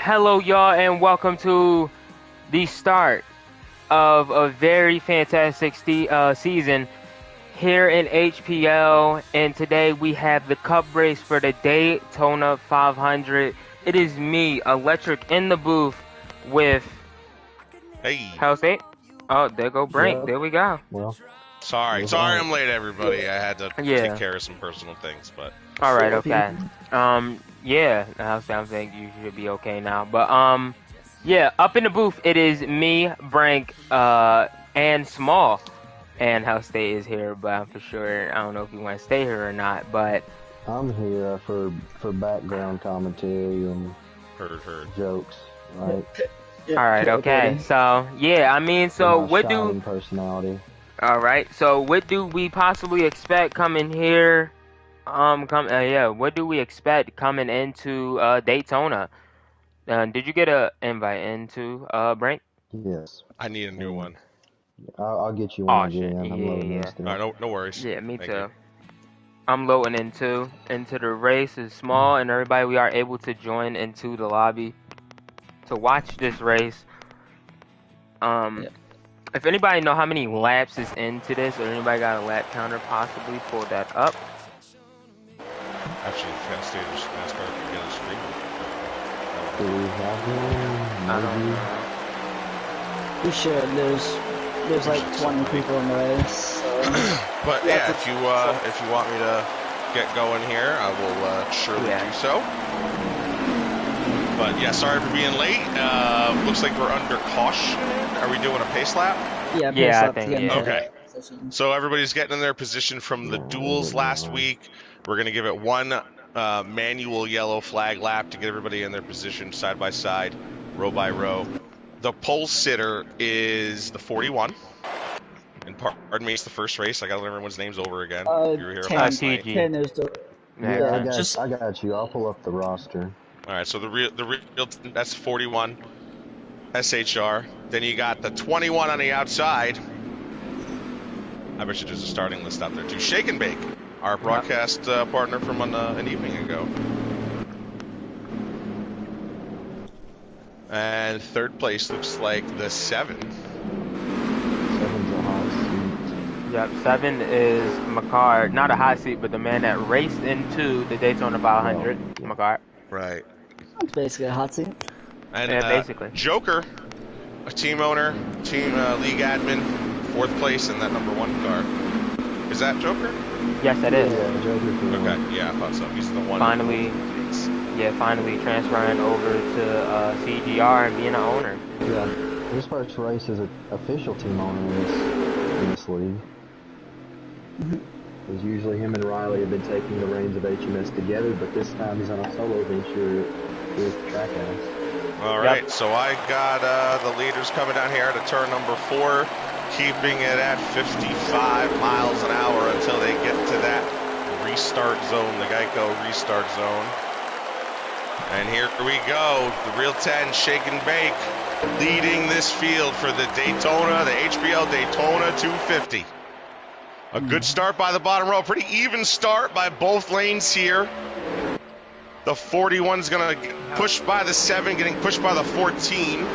Hello, y'all, and welcome to the start of a very fantastic season here in HPL. And today we have the Cup Race for the Daytona 500. It is me, Electric, in the booth with How's it? Oh, there go Brink. Yep. There we go. Well, Sorry I'm late, everybody. I had to take care of some personal things, but all right, okay. Yeah, I think you should be okay now. But yeah, up in the booth it is me, Brink, and Small, and House State is here. But I'm for sure, I don't know if you want to stay here or not. But I'm here for background commentary and heard. jokes, right? all right, okay. So yeah, I mean, so what do personality? All right, so what do we possibly expect coming here? What do we expect coming into Daytona? Did you get a invite into Brink? Yes. I need a new one. I'll get you one shit. again. I'm loading in still. No worries. Yeah, me Thank too. you. I'm loading into the race is small, and everybody we are able to join into the lobby to watch this race. If anybody know how many laps is into this, or anybody got a lap counter, possibly pull that up. Actually, NASCAR can get a stream. Do we have one? I don't know. We should. There's like 20 people in the race. So. But yeah, if you want me to get going here, I will surely do so. But yeah, sorry for being late. Looks like we're under caution. Are we doing a pace lap? Yeah, I think. Yeah. Okay. So everybody's getting in their position from the duels last week. We're gonna give it one manual yellow flag lap to get everybody in their position side by side, row by row. The pole sitter is the 41. And pardon me, it's the first race. I got to learn everyone's names over again. You were here last night. 10 is the... I got you. I'll pull up the roster. All right, so the real that's 41 SHR. Then you got the 21 on the outside. I bet you there's a starting list out there too. Shake and Bake, our broadcast partner from an evening ago. And third place looks like the 7. 7's a hot seat. Yep, 7 is McCart, not a hot seat, but the man that raced into the Daytona 500, McCart. Right. That's basically a hot seat. And basically. Joker, a team owner, team league admin, 4th place in that number 1 car. Is that Joker? Yes, that is. Yeah, Joker. Okay, yeah, I thought so. He's the one. Finally transferring over to CGR and being an owner. Yeah, his first race as an official team owner in this league. Because usually him and Riley have been taking the reins of HMS together, but this time he's on a solo venture with Trackhouse. All right, so I got the leaders coming down here to turn number 4, keeping it at 55 miles an hour until they get to that restart zone, the Geico restart zone. And here we go, the Real 10 Shake and Bake leading this field for the Daytona, the HPL Daytona 250. A good start by the bottom row, pretty even start by both lanes here. The 41's gonna get pushed by the 7, getting pushed by the 14.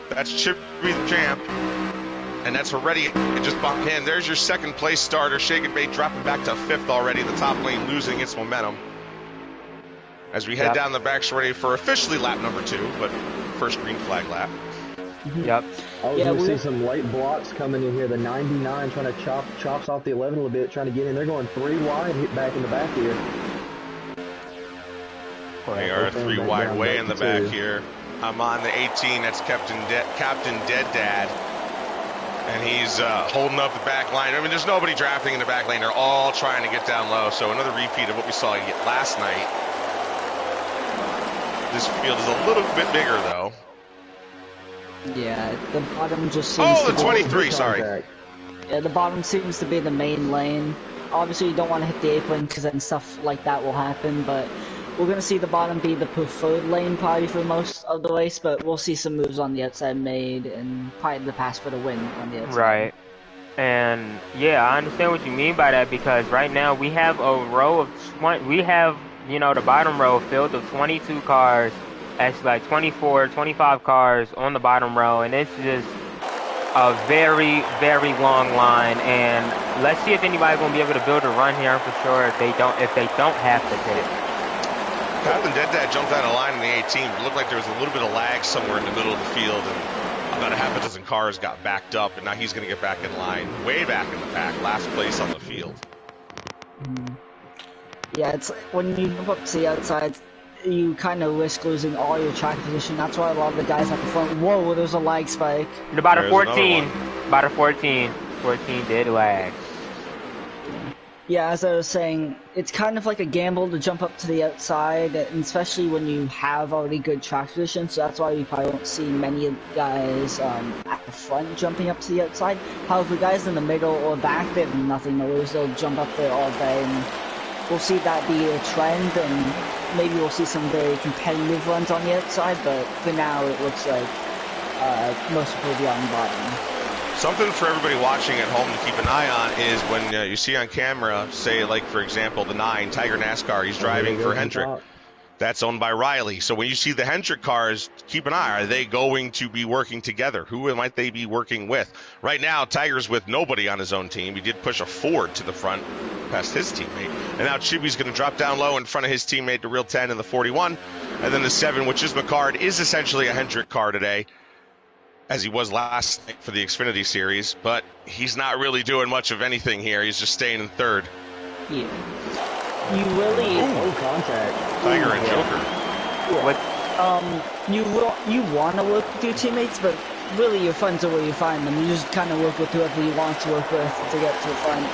That's Chippy the champ. And that's already just bumped in. There's your second place starter, Shake and Bake, dropping back to 5th already. The top lane losing its momentum. As we head down the back, ready for officially lap number 2, but first green flag lap. Yep. I was going to see some late blocks coming in here. The 99 trying to chops off the 11 a little bit, trying to get in. They're going 3 wide, hit back in the back here. They are 3 wide way in the back here. I'm on the 18. That's Captain Dead Dad. And he's holding up the back line. I mean, there's nobody drafting in the back lane. They're all trying to get down low. So another repeat of what we saw last night. This field is a little bit bigger, though. Yeah, the bottom just seems the 23, sorry. Yeah, the bottom seems to be the main lane. Obviously, you don't want to hit the apron because then stuff like that will happen, but we're going to see the bottom be the preferred lane probably for most of the race, but we'll see some moves on the outside made and probably the pass for the win on the outside. Right. And yeah, I understand what you mean by that, because right now we have a row of the bottom row filled with 22 cars actually like 24, 25 cars on the bottom row, and it's just a very, very long line. And let's see if anybody's gonna be able to build a run here. For sure, if they don't have to pit. Captain Dead jumped out of line in the 18. It looked like there was a little bit of lag somewhere in the middle of the field, and about a half a dozen cars got backed up, and now he's going to get back in line, way back in the pack, last place on the field. Yeah, it's when you move up to the outside, you kind of risk losing all your track position. That's why a lot of the guys at the front. Whoa, there's a lag spike. And about a 14. About a 14. 14 did lag. Yeah, as I was saying, it's kind of like a gamble to jump up to the outside, and especially when you have already good track position, so that's why you probably won't see many guys at the front jumping up to the outside. However, guys in the middle or back, they have nothing to lose. They'll jump up there all day, and we'll see that be a trend, and maybe we'll see some very competitive runs on the outside, but for now it looks like most people will be on the bottom. Something for everybody watching at home to keep an eye on is when you see on camera, say like for example the 9 Tiger NASCAR, he's driving for Hendrick. That's owned by Riley. So when you see the Hendrick cars, keep an eye. Are they going to be working together? Who might they be working with? Right now, Tiger's with nobody on his own team. He did push a Ford to the front past his teammate. And now Chibi's going to drop down low in front of his teammate, the real 10 and the 41. And then the 7, which is McCard, is essentially a Hendrick car today, as he was last night for the Xfinity Series, but he's not really doing much of anything here. He's just staying in third. Yeah. You really... No contact. Tiger and Joker. What? You want to work with your teammates, but really your friends are where you find them. You just kind of work with whoever you want to work with to get to the front.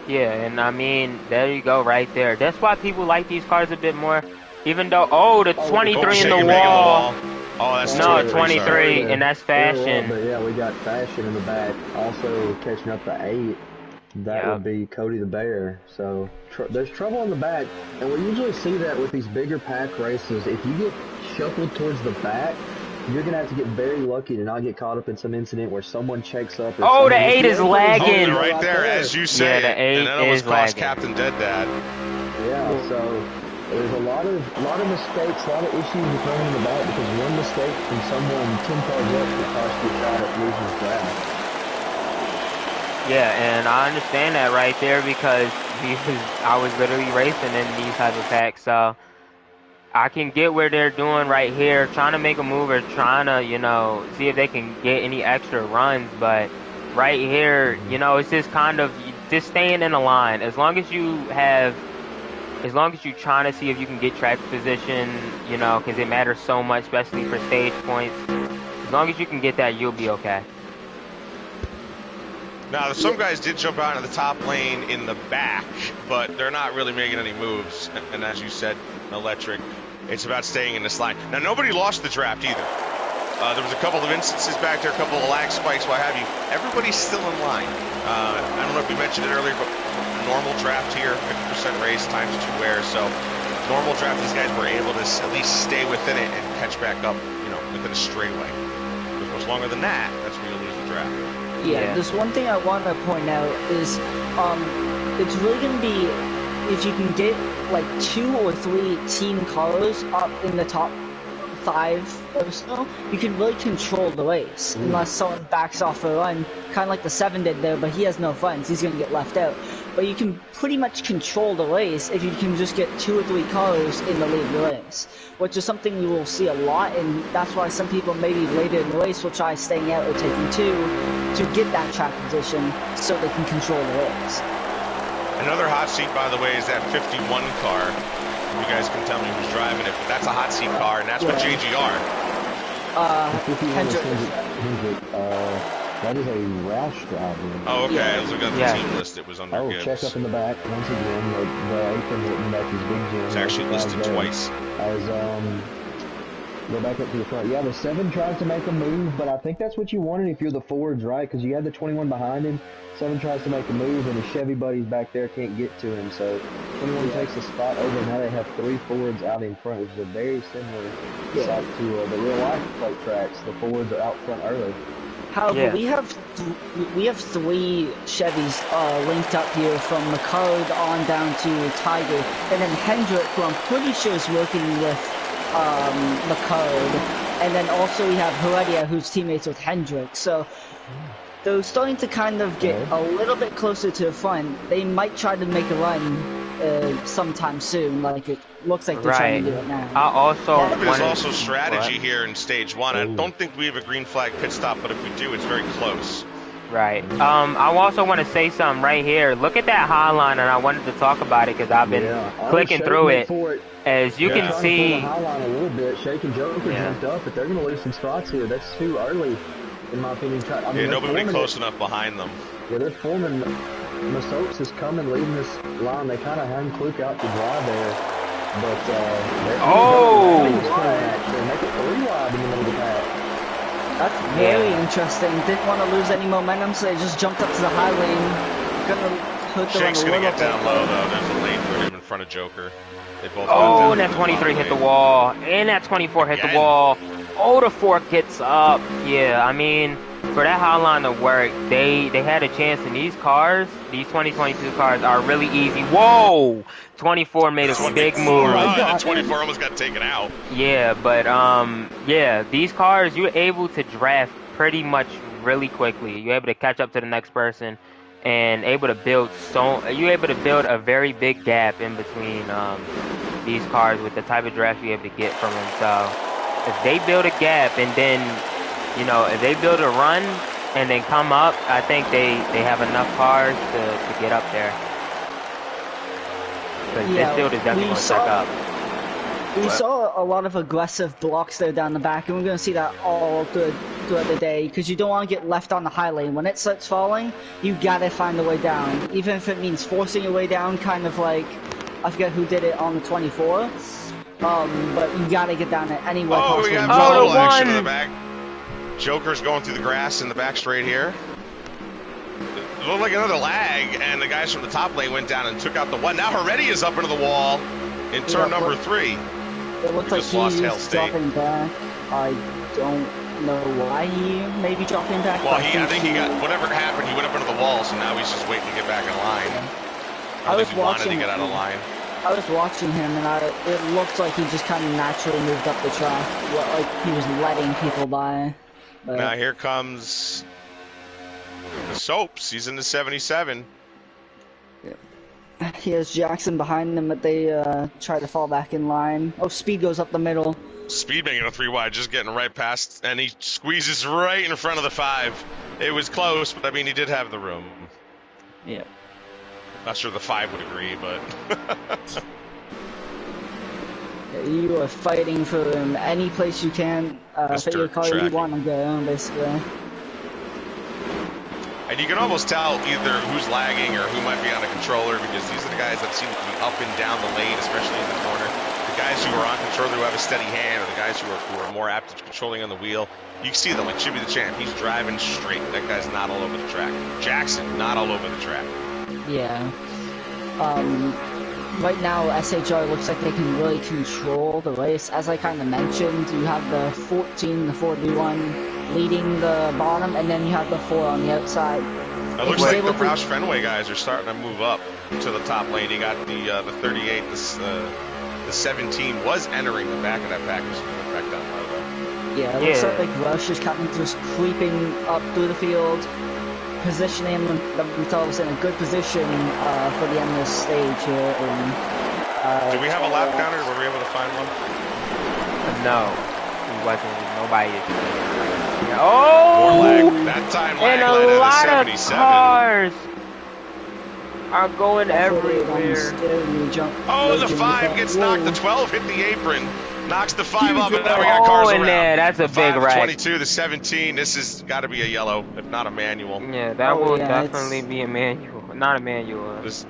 Yeah, and I mean, there you go right there. That's why people like these cars a bit more. Even though, the 23 in the wall. Oh, that's no, 23, 23 and that's fashion. But yeah, we got fashion in the back. Also catching up to 8. That would be Cody the Bear. So there's trouble in the back, and we usually see that with these bigger pack races. If you get shuffled towards the back, you're gonna have to get very lucky to not get caught up in some incident where someone checks up. Or the 8 is lagging. Oh, right there, as you say. Yeah, the 8 and then it was lagging. Captain Dead. Yeah, so there's a lot of mistakes, a lot of issues with running in the back, because one mistake from someone 10 cars up could cost you a shot at losing his draft. Yeah, and I understand that right there because I was literally racing in these type of packs, so I can get where they're doing right here, trying to make a move or trying to, see if they can get any extra runs, but right here, it's just kind of just staying in a line. As long as you're trying to see if you can get track position, because it matters so much, especially for stage points. As long as you can get that, you'll be okay. Now, some guys did jump out of the top lane in the back, but they're not really making any moves. And as you said, Electric, it's about staying in this line. Now, nobody lost the draft either. There was a couple of instances back there, a couple of lag spikes, what have you. Everybody's still in line. I don't know if we mentioned it earlier, but normal draft here, 50% race times 2 wear. So normal draft, these guys were able to at least stay within it and catch back up, within a straightaway. If it was longer than that, that's where you lose the draft. Yeah, there's one thing I want to point out is, it's really going to be, if you can get like 2 or 3 team cars up in the top 5 or so, you can really control the race, unless someone backs off a run, kind of like the 7 did there, but he has no funds, he's going to get left out. But you can pretty much control the race if you can just get 2 or 3 cars in the lead of the race, which is something you will see a lot, and that's why some people maybe later in the race will try staying out or taking 2 to get that track position so they can control the race. Another hot seat, by the way, is that 51 car. You guys can tell me who's driving it, but that's a hot seat car, and that's with JGR. Hendrick, that is a Roush driver. Oh, okay. I was looking at the team list. It was under Gibbs. Check up in the back once again. The apron hitting back his big jam. It's actually listed twice. Go back up to the front. Yeah, the 7 tries to make a move, but I think that's what you wanted if you're the Fords, right? Because you had the 21 behind him. 7 tries to make a move, and the Chevy buddies back there can't get to him. So 21 takes a spot over. Now they have 3 Fords out in front, which is a very similar sight to the real life plate tracks. The Fords are out front early. However, we have 3 Chevys linked up here from McCard on down to Tiger, and then Hendrick, who I'm pretty sure is working with McCard, and then also we have Heredia, who's teammates with Hendrick. So they're starting to kind of get a little bit closer to the front. They might try to make a run sometime soon, like it looks like they're trying to do it now. There's also strategy here in stage 1. I don't think we have a green flag pit stop, but if we do, it's very close. Right. I also want to say something right here. Look at that high line, and I wanted to talk about it because I've been clicking through it. As you can see, the high line a little bit. Shake and Joker jumped up, but they're going to lose some spots here. That's too early, in my opinion. I mean, nobody close enough behind them. Yeah, they're forming. Masopes is coming, leading this line. They kind of hung Kluk out to dry there, but they make it 3 wide in the middle of the pack. That's very interesting. Didn't want to lose any momentum, so they just jumped up to the high lane. Gonna hurt them Shake's a little gonna get bit. down low though. There's a lane for him in front of Joker. They both and that 23 hit the wall, and that 24 hit the wall. Oh, the 4 gets up. Yeah, I mean, for that high line to work, they had a chance, and these cars, these 2022 cars, are really easy. Whoa! 24 made a big move. 24 almost got taken out. Yeah, but these cars, you're able to draft pretty much really quickly. You're able to catch up to the next person, and able to build you're able to build a very big gap in between these cars with the type of draft you're able to get from them. So if they build a gap and then, if they build a run and then come up, I think they have enough cars to get up there. But this field is definitely going to check up. We saw a lot of aggressive blocks there down the back, and we're going to see that all throughout the day, because you don't want to get left on the high lane. When it starts falling, you got to find a way down, even if it means forcing your way down, kind of like, I forget who did it on the 24. But you got to get down at any way possible. We got double action in the back. Joker's going through the grass in the back straight here. It looked like another lag, and the guys from the top lane went down and took out the 1. Now Heredia is up into the wall in turn number 3. It looks like he's dropping back. I don't know why he may be dropping back. Well, I think he got, whatever happened, he went up into the wall, so now he's just waiting to get back in line. I think he wanted to get out of line. I was watching him, and it looked like he just kind of naturally moved up the track, like he was letting people by. But now here comes the Soaps. He's in the 77. He has Jackson behind them, but they try to fall back in line. Oh, Speed goes up the middle. Speed making a 3 wide, just getting right past, and he squeezes right in front of the 5. It was close, but I mean, he did have the room. Yeah. Not sure the 5 would agree, but... You are fighting for any place you can, fit your car you want to go, basically. And you can almost tell either who's lagging or who might be on a controller, because these are the guys that seem to be up and down the lane, especially in the corner. The guys who are on controller who have a steady hand, or the guys who are more apt at controlling on the wheel. You can see them, like Chippy the Champ. He's driving straight. That guy's not all over the track. Jackson, not all over the track. Yeah. Right now, SHR looks like they can really control the race. As I kind of mentioned, you have the 14, the 41 leading the bottom, and then you have the 4 on the outside. It looks like the Roush Fenway guys are starting to move up to the top lane. You got the 38, the 17 was entering the back of that package. Went back down low though. Yeah, it looks like Roush is kind of just creeping up through the field, positioning themselves in a good position for the end of the stage here. And, do we have a lap counter? Were we able to find one? No, it wasn't. Nobody is. Oh! More lag. That time lag and led a at lot a of 77. cars are going everywhere. Oh, the 5 gets knocked. The 12 hit the apron. Knocks the 5 up, and now we got cars around. There, that's a big wreck. 22, the 17. This has got to be a yellow, if not a manual. Yeah, that will definitely be a manual. Not a manual. This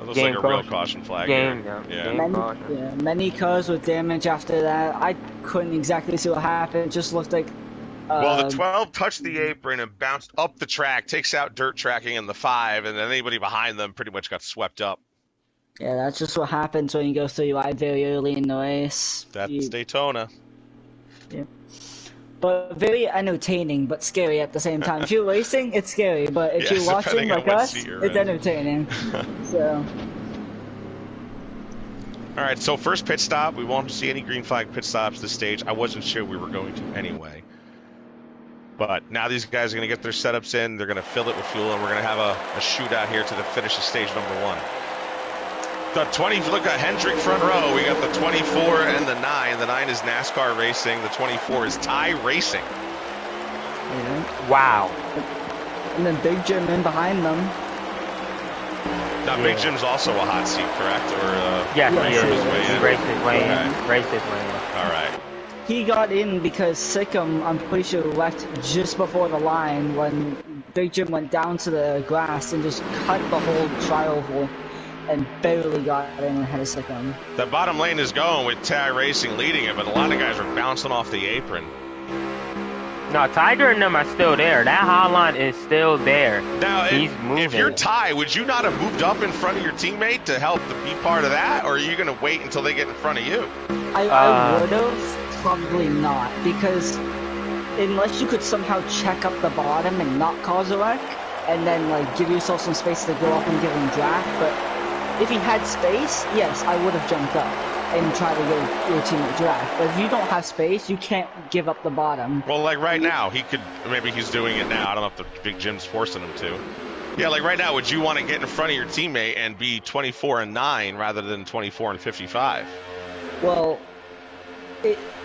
looks like a real caution flag. Many cars with damage after that. I couldn't exactly see what happened. It just looked like... well, the 12 touched the apron and bounced up the track, takes out dirt tracking in the 5, and then anybody behind them pretty much got swept up. Yeah, that's just what happens when you go 3 wide very early in the race. That's Daytona. Yeah. but very entertaining, but scary at the same time. If you're racing, it's scary, but if you're watching depending on like what us, seat you're it's in. entertaining. So. All right, so first pit stop. We won't see any green flag pit stops this stage. I wasn't sure we were going to anyway. But now these guys are going to get their setups in. They're going to fill it with fuel, and we're going to have a shootout here to the finish of stage number 1. The 20, look at Hendrick front row. We got the 24 and the 9. The 9 is NASCAR Racing. The 24 is Thai Racing. Yeah. Wow. And then Big Jim in behind them. Now, Big Jim's also a hot seat, correct? Or yes, he raced his way in? Raced his way in. Okay. Raced his way in. All right. He got in because Sikkim, I'm pretty sure, left just before the line when Big Jim went down to the grass and just cut the whole tri-oval and barely got in ahead of Sikkim. The bottom lane is going with Thai Racing leading it, but a lot of guys are bouncing off the apron. No, Tiger and them are still there. That high line is still there. Now, he's moving. If you're Ty, would you not have moved up in front of your teammate to help to be part of that, or are you going to wait until they get in front of you? I would have, probably not, because unless you could somehow check up the bottom and not cause a wreck, and then like give yourself some space to go up and give him draft, but if he had space, yes, I would have jumped up and try to give your teammate draft. But if you don't have space, you can't give up the bottom. Well, like right now, he could, maybe he's doing it now. I don't know if the Big Jim's forcing him to. Yeah, like right now, would you want to get in front of your teammate and be 24 and 9 rather than 24 and 55? Well,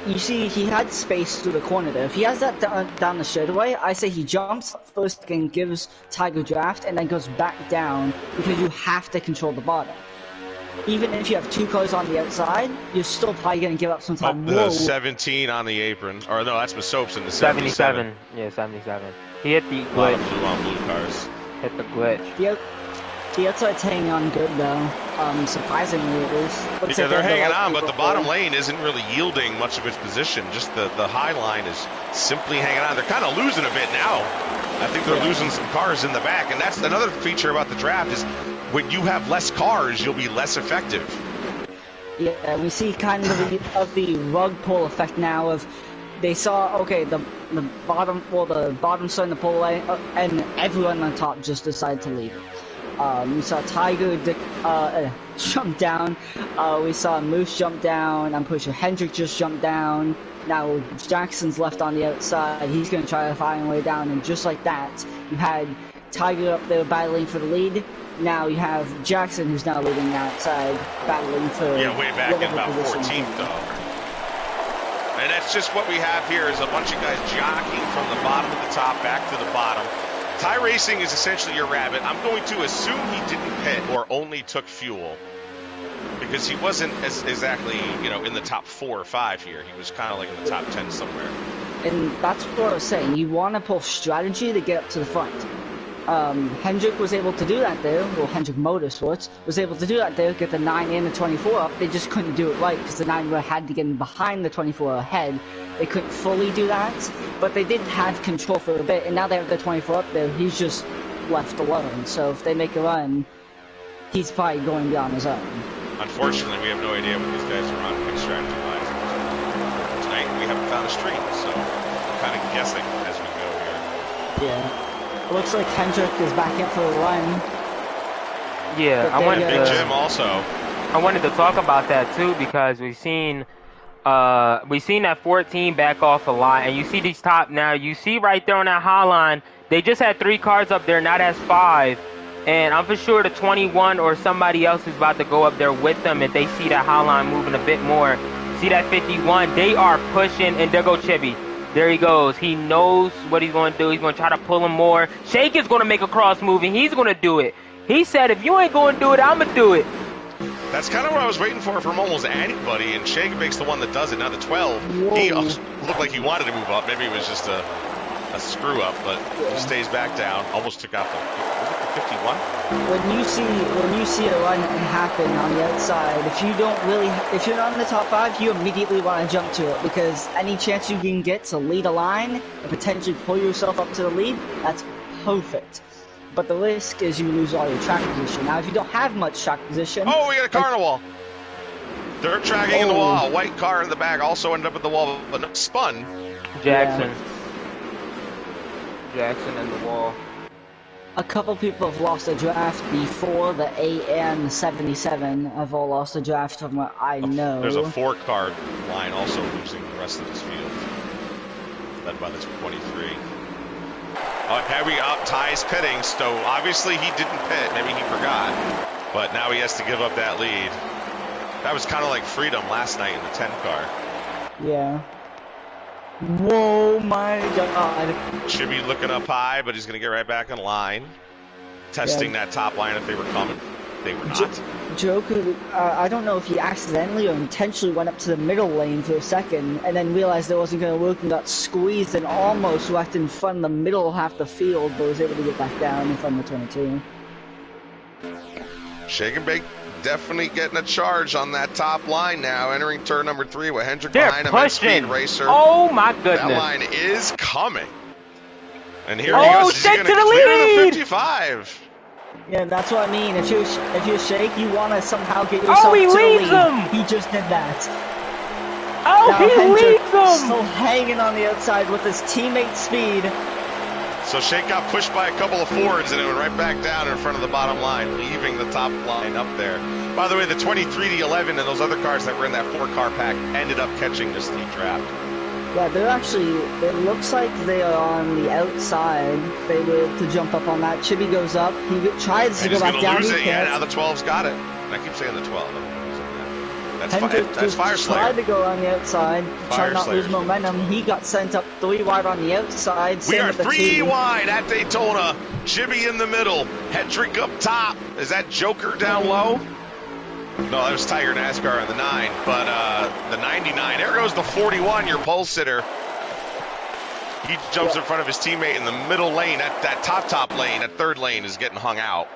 you see, he had space through the corner there. If he has that down the straightaway, I say he jumps first and gives Tiger draft and then goes back down because you have to control the bottom. Even if you have 2 cars on the outside, you're still probably going to give up some time. The 17 on the apron. Or no, that's Masopes in the 77. Yeah, 77. He hit the glitch. A lot of blue on blue cars. Hit the glitch. The outside's hanging on good, though. Surprisingly, it is. Because they're hanging on, but the bottom lane isn't really yielding much of its position. Just the high line is simply hanging on. They're kind of losing a bit now. I think they're losing some cars in the back. And that's another feature about the draft is when you have less cars, you'll be less effective. Yeah, we see kind of the rug pull effect now of they saw, okay, the bottom starting to pull away, and everyone on top just decided to leave. We saw Tiger jump down. We saw Moose jump down. I'm pretty sure Hendrick just jumped down. Now Jackson's left on the outside. He's going to try to find a way down. And just like that, you had Tiger up there battling for the lead. Now you have Jackson, who's now leading the outside, battling for... Yeah, way back in about 14th, though. And that's just what we have here is a bunch of guys jockeying from the bottom to the top, back to the bottom. Thai Racing is essentially your rabbit. I'm going to assume he didn't pit or only took fuel because he wasn't exactly, in the top 4 or 5 here. He was kind of like in the top 10 somewhere. And that's what I was saying. You want to pull strategy to get up to the front. Hendrick was able to do that there. Well, Hendrick Motorsports was able to do that there, get the 9 and the 24 up. They just couldn't do it right because the 9 had to get in behind the 24 ahead. They couldn't fully do that, but they did have control for a bit, and now they have the 24 up there. He's just left alone. So if they make a run, he's probably going beyond his own. Unfortunately, we have no idea what these guys are on pick strategy wise. Tonight we haven't found a stream, so we're kind of guessing as we go here. Yeah. It looks like Hendrick is back in for a run. Yeah, I wanted Big Jim also. I wanted to talk about that too because we've seen that 14 back off a lot, and you see these top now. You see right there on that high line, they just had 3 cars up there, now that's 5. And I'm for sure the 21 or somebody else is about to go up there with them if they see that high line moving a bit more. See that 51, they are pushing, and there go Chibi. There he goes. He knows what he's going to do. He's going to try to pull him more. Shake is going to make a cross move, and he's going to do it. He said, if you ain't going to do it, I'm going to do it. That's kind of what I was waiting for from almost anybody, and Shake makes the one that does it. Now the 12, Whoa. He looked like he wanted to move up. Maybe it was just a screw-up, but he stays back down. Almost took out the 51. When you see a run happen on the outside, if you're not in the top 5, you immediately want to jump to it because any chance you can get to lead a line and potentially pull yourself up to the lead, that's perfect. But the risk is you lose all your track position. Now, if you don't have much track position... Oh, we got a carnival! Dirt tracking in the wall. White car in the back also ended up at the wall, but no, spun. Jackson. Jackson in the wall. A couple people have lost a draft before the 8 and the 77 have all lost a draft from what I know. There's a 4-car line also losing the rest of this field. Led by this 23. Heavy up, Ty's pitting, so obviously he didn't pit. Maybe he forgot. But now he has to give up that lead. That was kind of like freedom last night in the 10 car. Yeah. Whoa, my God. Chibi looking up high, but he's going to get right back in line. Testing that top line if they were coming. They were not. Joker, I don't know if he accidentally or intentionally went up to the middle lane for a second and then realized it wasn't going to work and got squeezed and almost left in front of the middle half the field, but was able to get back down in front of the 22. Shake and Bake definitely getting a charge on that top line now, entering turn number 3 with Hendrick behind him at Speed Racer. Oh my goodness. That line is coming. And here he goes. He's going to clear the 55. Yeah, that's what I mean. If you're Shake, you want to somehow get yourself to the lead. Oh, he leads him! He just did that. Oh, now he leads him! Still hanging on the outside with his teammate Speed. So Shake got pushed by a couple of Fords and it went right back down in front of the bottom line, leaving the top line up there. By the way, the 23, the 11, and those other cars that were in that 4-car pack ended up catching this lead draft. Yeah, they're actually, it looks like they are on the outside. They were to jump up on that. Chibi goes up. He tries to go back down. Lose it. Yeah, now the 12's got it. And I keep saying the 12. That's Fire Slayer. Tried to go on the outside, trying not to lose momentum. He got sent up 3 wide on the outside. We are 3 wide at Daytona. Chibi in the middle. Hendrick up top. Is that Joker down low? No, that was Tiger NASCAR on the 9, but the 99. There goes the 41, your pole sitter. He jumps in front of his teammate in the middle lane. That top lane, that 3rd lane is getting hung out.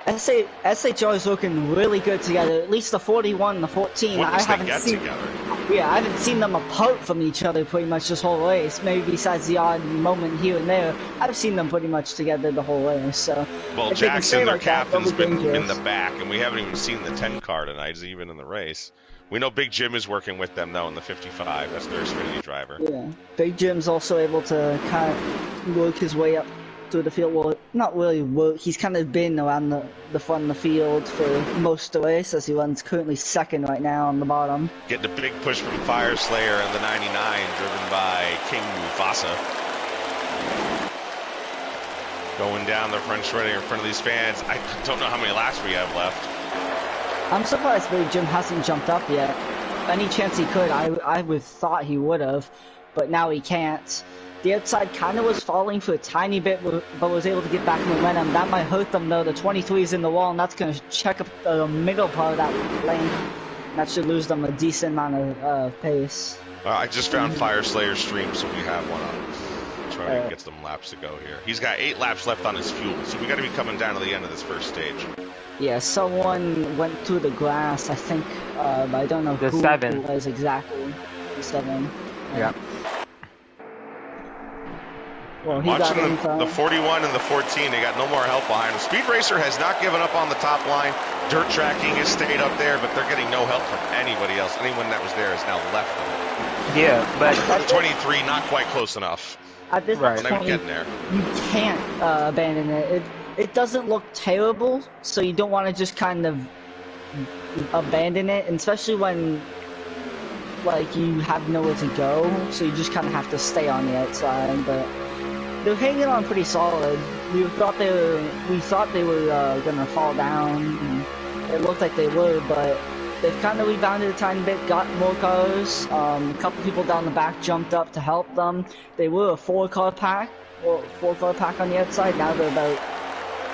SHR is looking really good together. At least the 41 and the 14. I haven't seen them apart from each other pretty much this whole race. Maybe besides the odd moment here and there, I've seen them pretty much together the whole race. So, well, Jackson, their captain's been in the back, and we haven't even seen the 10 car tonight. Is even in the race. We know Big Jim is working with them though in the 55. That's their Xfinity driver. Yeah, Big Jim's also able to kind of work his way up through the field. Well, not really work. He's kind of been around the front of the field for most of the race, as he runs currently 2nd right now on the bottom. Getting a big push from Fire Slayer and the 99, driven by King Mufasa. Going down the front stretch in front of these fans. I don't know how many laps we have left. I'm surprised Big Jim hasn't jumped up yet. Any chance he could, I would thought he would have, but now he can't. The outside kind of was falling for a tiny bit, but was able to get back momentum. That might hurt them though. The 23 is in the wall, and that's going to check up the middle part of that lane. That should lose them a decent amount of pace. I just found Fire Slayer's stream, so we have one on. Trying to get some laps to go here. He's got 8 laps left on his fuel, so we got to be coming down to the end of this first stage. Yeah, someone went through the grass, I think, but I don't know who it was exactly. The 7. Yeah. Well, he watching the 41 and the 14, they got no more help behind them. Speed Racer has not given up on the top line. Dirt tracking has stayed up there, but they're getting no help from anybody else. Anyone that was there has now left them. Yeah, but 23 not quite close enough. At this point, getting there. You can't abandon it. It doesn't look terrible, so you don't want to just kind of abandon it, and especially when like you have nowhere to go, so you just kind of have to stay on the outside. But they're hanging on pretty solid. We thought they were gonna fall down. And it looked like they were, but they've kind of rebounded a tiny bit, got more cars. A couple people down the back jumped up to help them. They were a 4-car pack, on the outside. Now they're about.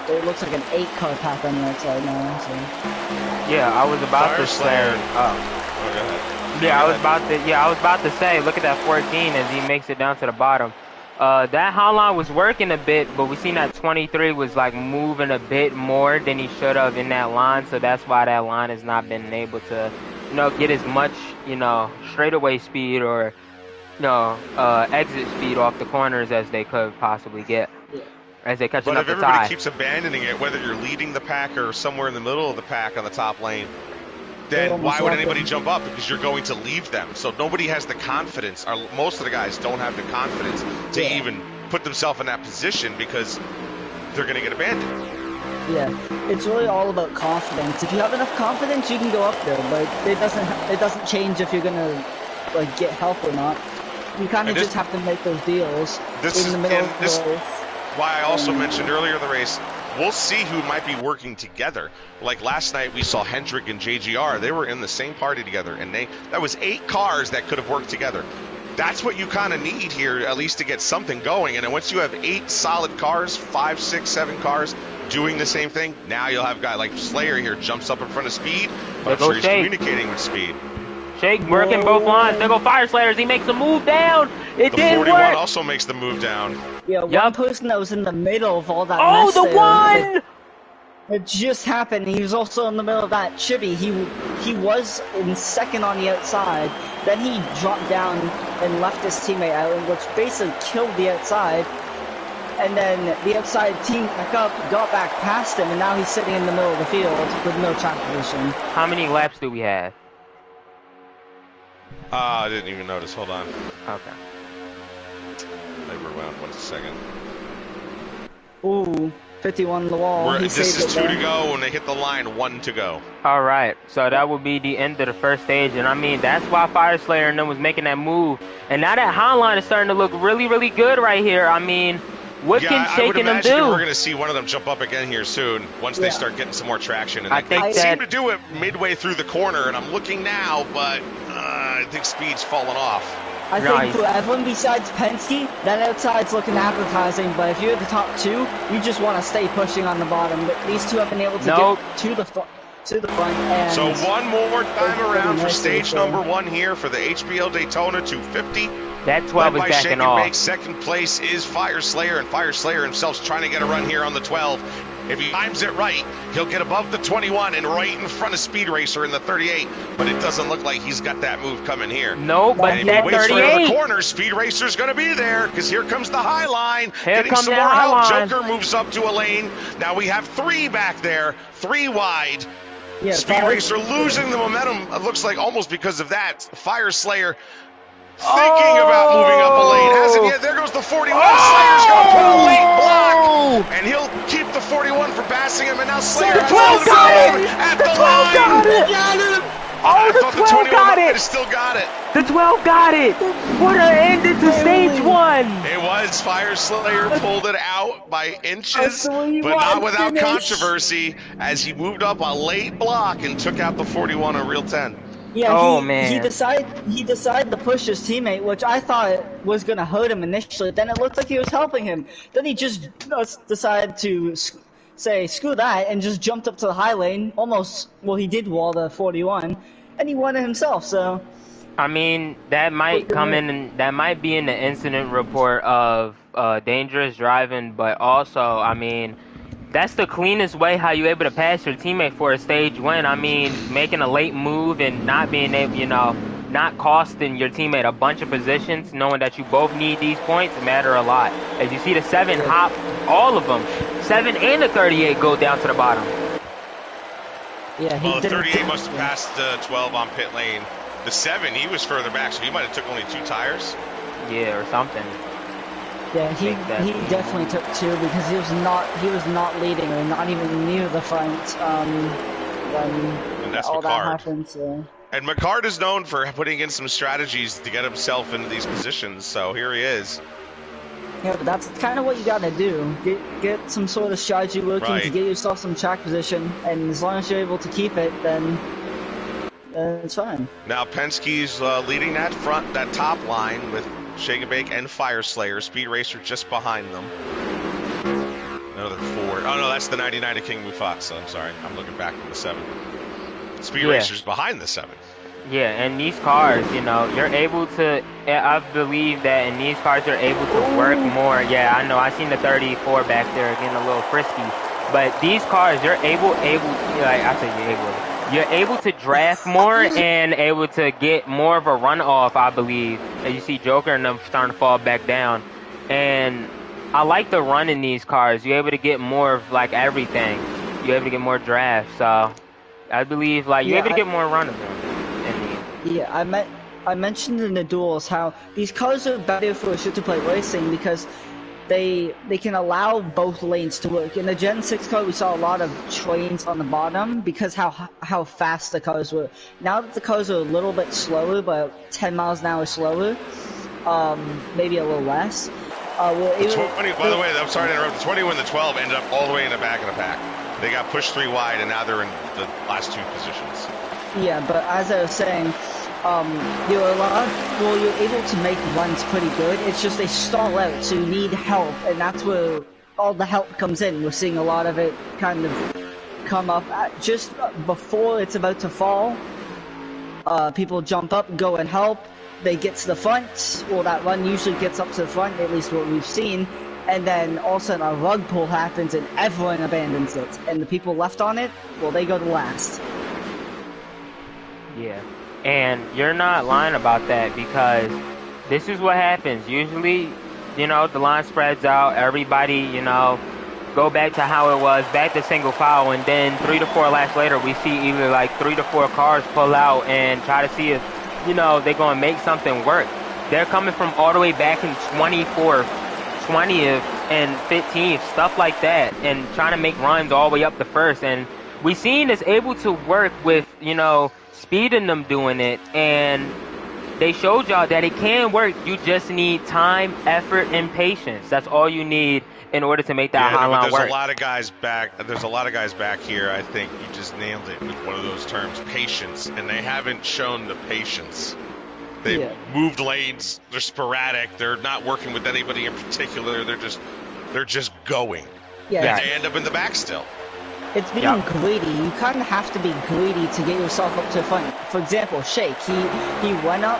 It looks like an 8-car pack on the outside now. So. Yeah, I was about to say. I was about to say. Look at that 14 as he makes it down to the bottom. That Hotline was working a bit, but we seen that 23 was like moving a bit more than he should have in that line, so that's why that line has not been able to, get as much, straightaway speed or, exit speed off the corners as they could possibly get. As they catching up the tie. But if everybody keeps abandoning it, whether you're leading the pack or somewhere in the middle of the pack on the top lane, then why would anybody jump up? Because you're going to leave them. So nobody has the confidence, or most of the guys don't have the confidence to even put themselves in that position because they're going to get abandoned. Yeah, it's really all about confidence. If you have enough confidence, you can go up there, but it doesn't change if you're gonna like get help or not. You kind of just have to make those deals in the middle of the race. Why I also mentioned earlier in the race, we'll see who might be working together. Like last night, we saw Hendrick and JGR. They were in the same party together, and that was 8 cars that could have worked together. That's what you kind of need here, at least to get something going. And then once you have 8 solid cars, 5, 6, 7 cars doing the same thing, now you'll have a guy like Slayer here jumps up in front of Speed, but I'm sure he's communicating with Speed. Shake working both lines. There go Fire Slayers. He makes a move down. It didn't work. The 41 also makes the move down. Yeah, one person that was in the middle of all that mess the there, one! It just happened. He was also in the middle of that. Chibi, he was in second on the outside. Then he dropped down and left his teammate out, which basically killed the outside. And then the outside team back up, got back past him, and now he's sitting in the middle of the field with no track position. How many laps do we have? I didn't even notice. Hold on. Okay. Labor round. 1 second. Ooh, 51 on the wall. This is 2 to go. When they hit the line, 1 to go. All right. So that will be the end of the first stage. And I mean, that's why Fire Slayer and them was making that move. And now that Hotline is starting to look really, really good right here. I mean, what can Shake and them do? We're going to see one of them jump up again here soon once they start getting some more traction. And they seem to do it midway through the corner. And I'm looking now, but I think Speed's falling off. I think for everyone besides Penske, that outside's looking appetizing, but if you're the top 2, you just want to stay pushing on the bottom. But these 2 have been able to get to the front. And so one more time around for stage number 1 here for the HPL Daytona 250. That 12 is backing off. Second place is Fire Slayer, and Fire Slayer himself's trying to get a run here on the 12. If he times it right, he'll get above the 21 and right in front of Speed Racer in the 38. But it doesn't look like he's got that move coming here. No, but and that 38. If he waits for another corner, Speed Racer's going to be there because here comes the high line. Getting some more help. Joker moves up to a lane. Now we have 3 back there, 3 wide. Yeah, Speed Racer losing the momentum, it looks like almost because of that. Fire Slayer thinking about moving up a lane. Hasn't yet. There goes the 41. Slayer's going to put a late block. And he'll keep the 41 from passing him. And now Slayer has to at the line. Oh, the 12 got it. Still got it. The 12 got it. What an end into stage 1. It was. Fire Slayer pulled it out by inches, but not without controversy as he moved up a late block and took out the 41 on Real 10. Yeah, he decided to push his teammate, which I thought was going to hurt him initially. Then it looked like he was helping him. Then he just decided to say, screw that, and just jumped up to the high lane. He did wall the 41, and he won it himself, so... I mean, that might come in, and that might be in the incident report of dangerous driving, but also, I mean... That's the cleanest way how you're able to pass your teammate for a stage win. I mean, making a late move and not being able, not costing your teammate a bunch of positions, knowing that you both need these points matter a lot. As you see the 7 hop, all of them, 7 and the 38 go down to the bottom. Yeah, the 38 must have passed the 12 on pit lane. The 7, he was further back, so he might have took only 2 tires. Yeah, or something. Yeah, he definitely took 2 because he was not leading or not even near the front when all that happened. So. And McCart is known for putting in some strategies to get himself into these positions, so here he is. Yeah, but that's kind of what you gotta do. Get some sort of strategy working to get yourself some track position, and as long as you're able to keep it, then it's fine. Now Penske's leading that top line with Shake and Bake and Fire Slayer. Speed Racer just behind them. Another 4. Oh no, that's the 99 of King Mufasa. I'm sorry, I'm looking back from the 7. Speed Racer's behind the 7. Yeah, and these cars, you're able to. I believe that in these cars you're able to work more. Yeah, I know. I seen the 34 back there getting a little frisky, but these cars you're able. You're able to draft more and able to get more of a runoff, I believe. As you see Joker and them starting to fall back down. And I like the run in these cars. You're able to get more of, everything. You're able to get more drafts, so... I believe like you're Yeah, able to get more run of them. Yeah, I mentioned in the duels how these cars are better for shoot-to-play racing because they can allow both lanes to work. In the Gen 6 car, we saw a lot of trains on the bottom because how fast the cars were. Now that the cars are a little bit slower, about 10 miles an hour slower, maybe a little less. The 20, by the way, I'm sorry to interrupt. The 20 and the 12 ended up all the way in the back of the pack. They got pushed 3 wide, and now they're in the last 2 positions. Yeah, but as I was saying, you're able to make runs pretty good. It's just they stall out, so you need help, and that's where all the help comes in. We're seeing a lot of it kind of come up just before it's about to fall. People jump up, go and help. They get to the front, well, that run usually gets up to the front, at least what we've seen, and then all of a sudden a rug pull happens and everyone abandons it, and the people left on it, well, they go to last. Yeah, and you're not lying about that because this is what happens. Usually, you know, the line spreads out, everybody, you know, go back to how it was, back to single file, and then 3 to 4 laps later, we see either like 3 to 4 cars pull out and try to see if, you know, they're going to make something work. They're coming from all the way back in 24th, 20th, and 15th, stuff like that, and trying to make runs all the way up to first. And we seen is able to work with, you know, Speed and them doing it, and they showed y'all that it can work. You just need time, effort, and patience. That's all you need in order to make that high line work. There's a lot of guys back. There's a lot of guys back here. I think you just nailed it with one of those terms, patience, and they haven't shown the patience. They've moved lanes. They're sporadic. They're not working with anybody in particular. They're just going. Yeah. And they end up in the back still. It's being greedy. You kind of have to be greedy to get yourself up to the front. For example, Shake, he went up,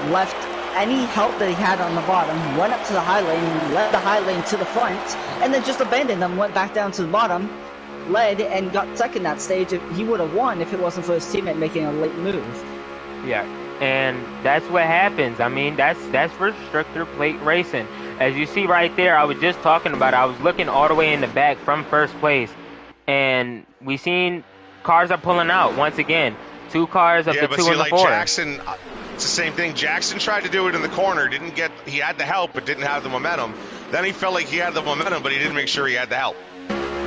left any help that he had on the bottom, went up to the high lane, led the high lane to the front, and then just abandoned them, went back down to the bottom, led, and got second that stage. He would have won if it wasn't for his teammate making a late move. Yeah, and that's what happens. I mean, that's restrictor plate racing. As you see right there, I was just talking about it. I was looking all the way in the back from first place. And we seen cars are pulling out once again. 2 cars of the 2 and the 4. Jackson, it's the same thing. Jackson tried to do it in the corner. He had the help, but didn't have the momentum. Then he felt like he had the momentum, but he didn't make sure he had the help.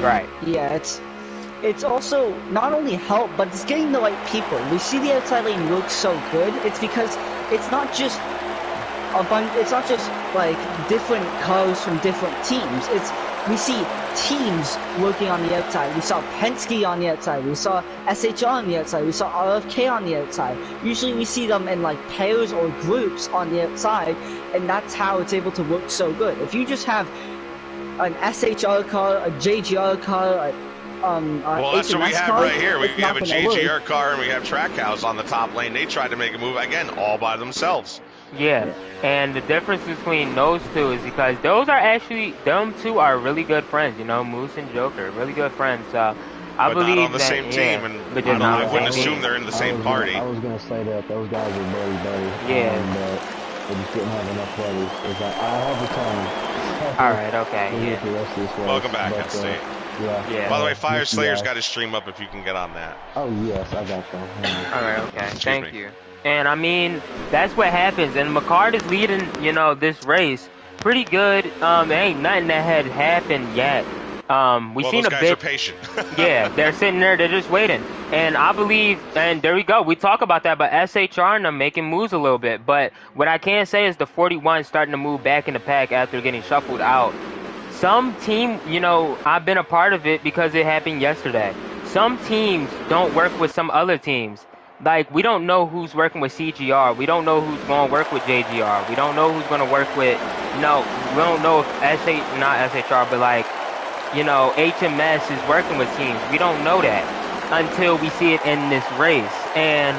Right. Yeah, it's also not only help, but it's getting the right people. We see the outside lane work so good. It's because it's not just like different cars from different teams. We see teams working on the outside. We saw Penske on the outside. We saw SHR on the outside. We saw RFK on the outside. Usually we see them in like pairs or groups on the outside, and that's how it's able to work so good. If you just have an SHR car, a JGR car, well, that's what we have car, right here. We have a JGR car and we have Trackhouse on the top lane. They tried to make a move, again, all by themselves. Yeah, and the difference between those two is because those are actually, them two are really good friends, you know, Moose and Joker, really good friends. I believe not on the same team, and I wouldn't assume they're in the same party. I was going to say that those guys are buddy. Yeah. But they just didn't have enough buddies. I have the time. Alright, okay, Welcome back, Penn State. Yeah. By the way, Fire Slayer's got his stream up if you can get on that. Oh, yes, I got that. Alright, okay, thank you. And I mean, that's what happens. And McCart is leading, you know, this race pretty good. There ain't nothing that had happened yet. We've seen those a guys bit. are patient. Yeah, they're sitting there, they're just waiting. And I believe, and there we go. We talk about that, but SHR and them making moves a little bit. But what I can say is the 41 starting to move back in the pack after getting shuffled out. Some team, you know, I've been a part of it because it happened yesterday. Some teams don't work with some other teams. Like, we don't know who's working with CGR. We don't know who's going to work with JGR. We don't know who's going to work with, we don't know if not SHR, but like, you know, HMS is working with teams. We don't know that until we see it in this race. And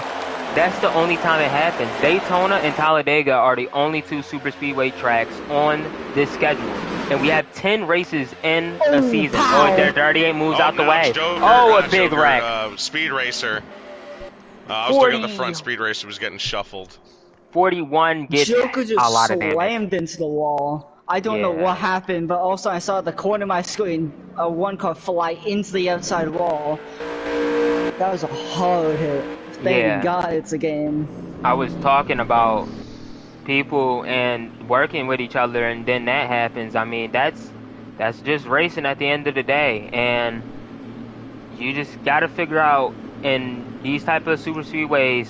that's the only time it happens. Daytona and Talladega are the only 2 super speedway tracks on this schedule. And we have 10 races in a season. Oh, there 38 moves out the way. A big wreck. Speed Racer. I was looking at the front. Speed Racer was getting shuffled. 41 gets Joker just a lot of damage. slammed into the wall. I don't know what happened, but also I saw at the corner of my screen one car fly into the outside wall. That was a hard hit. Thank God it's a game. I was talking about people and working with each other, and then that happens. I mean, that's just racing at the end of the day, and you just got to figure out in these type of super speedways,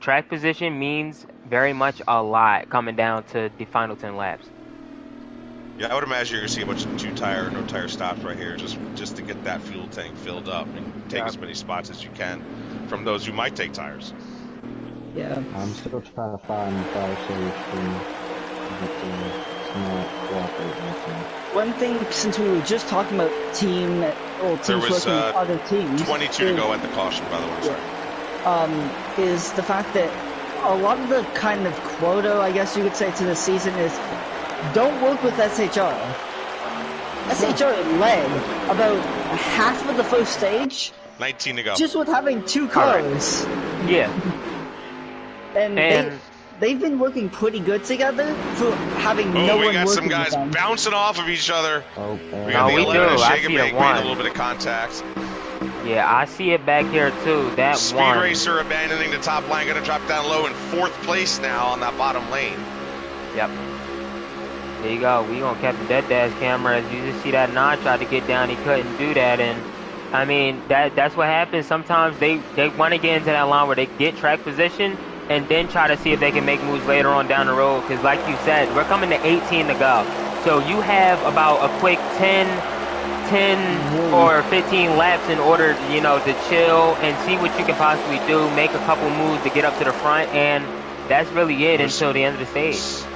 track position means very much a lot coming down to the final 10 laps. Yeah, I would imagine you're gonna see a bunch of 2-tire, no-tire stops right here, just to get that fuel tank filled up and take as many spots as you can from those who might take tires. Yeah. I'm still trying to find the fire service stream, but it's not cooperating. One thing, since we were just talking about teams There was working with other teams, 22 to go at the caution, by the way. Sorry. Is the fact that a lot of the kind of quota, I guess you could say, to the season is don't work with SHR. SHR led about half of the first stage. 19 to go. Just with having 2 cars. Right. Yeah. And they've been working pretty good together for having no one working. We got some guys bouncing off of each other. Oh, we got the 11 shake and bake, a little bit of contact. Yeah, I see it back here too. That Speed one. Racer abandoning the top line, going to drop down low in 4th place now on that bottom lane. Yep. There you go. We gonna catch the dead dash camera. As you just see that nine tried to get down, he couldn't do that, and I mean that's what happens. Sometimes they want to get into that line where they get track position and then try to see if they can make moves later on down the road. Because like you said, we're coming to 18 to go, so you have about a quick 10 or 15 laps in order, to chill and see what you can possibly do, make a couple moves to get up to the front, and that's really it until the end of the stage.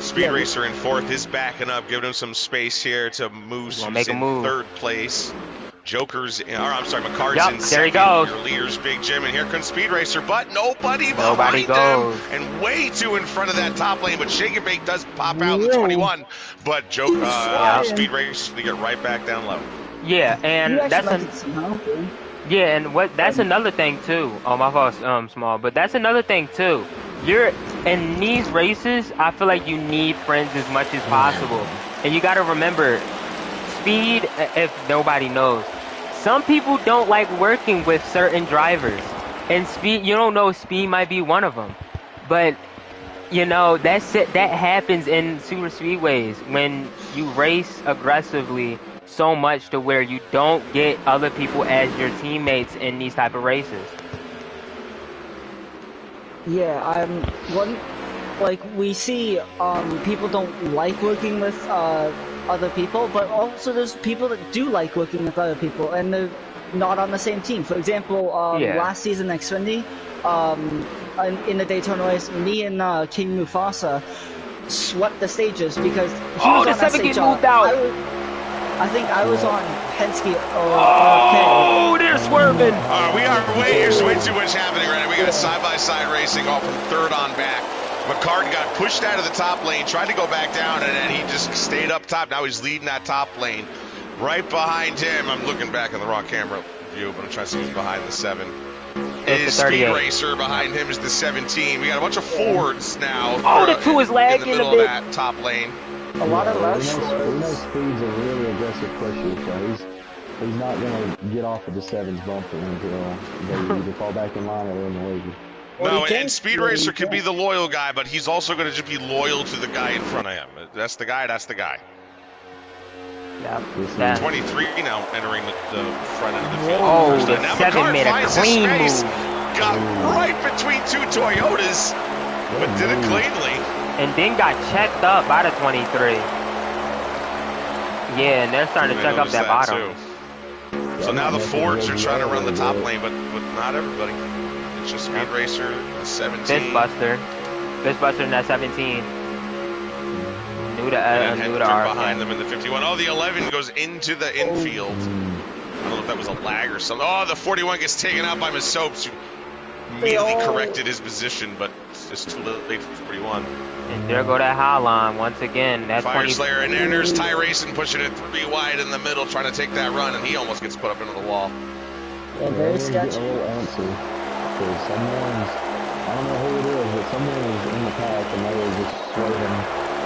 Speed Racer in 4th is backing up, giving him some space here to move. Make a move. 3rd place. McCart's in 2nd. There he goes. Your leader's Big Jim, and here comes Speed Racer, but nobody goes. them, and way too in front of that top lane. But Shake and Bake does pop out in the 21, but Speed Racer to get right back down low. Yeah, and that's another thing too. Oh, my fault, Small. But that's another thing too. You're in these races. I feel like you need friends as much as possible, and you got to remember, speed. If nobody knows, some people don't like working with certain drivers, and speed. You don't know, speed might be one of them, but that's it. That happens in super speedways when you race aggressively so much to where you don't get other people as your teammates in these type of races. Yeah, we see people don't like working with other people, but also there's people that do like working with other people, and they're not on the same team. For example, last season at Xfinity, in the Daytona race, me and King Mufasa swept the stages because he was on the 7 SHR. moved out. I think I was on Penske. They're swerving. We are way too much happening right now. We got side-by-side racing all from 3rd on back. McCart got pushed out of the top lane, tried to go back down, and then he just stayed up top. Now he's leading that top lane. Right behind him, I'm looking back in the wrong camera view, but I'm trying to see who's behind the 7. Is Speed Racer. Behind him is the 17. We got a bunch of Fords now. The 2 is lagging in the middle of that top lane. A lot of rush. We know Speed's a really aggressive pusher, so he's not going to get off of the 7's bumper until they either fall back in line or they're in the wavy. No, and Speed Racer can be the loyal guy, but he's also going to just be loyal to the guy in front of him. That's the guy. Yeah. 23 now entering the front end of the field. Oh, the now 7 made a clean move. Got right between 2 Toyotas, but did it cleanly. And then got checked up by the 23. Yeah, and they're starting to check up that bottom. Too. So now the Fords are trying to run the top lane, but not everybody. It's just Speed Racer, 17. Fistbuster in that 17. New to behind them in the 51. Oh, the 11 goes into the infield. I don't know if that was a lag or something. Oh, the 41 gets taken out by Masopes, who immediately corrected his position, but it's just too late for 41. And there go that high line once again. That Fire Slayer, and then there's Ty Racing pushing it 3 wide in the middle, trying to take that run, and he almost gets put up into the wall. Yeah, very sketchy. Because someone's, I don't know who it is, but someone was in the pack and they were just swerving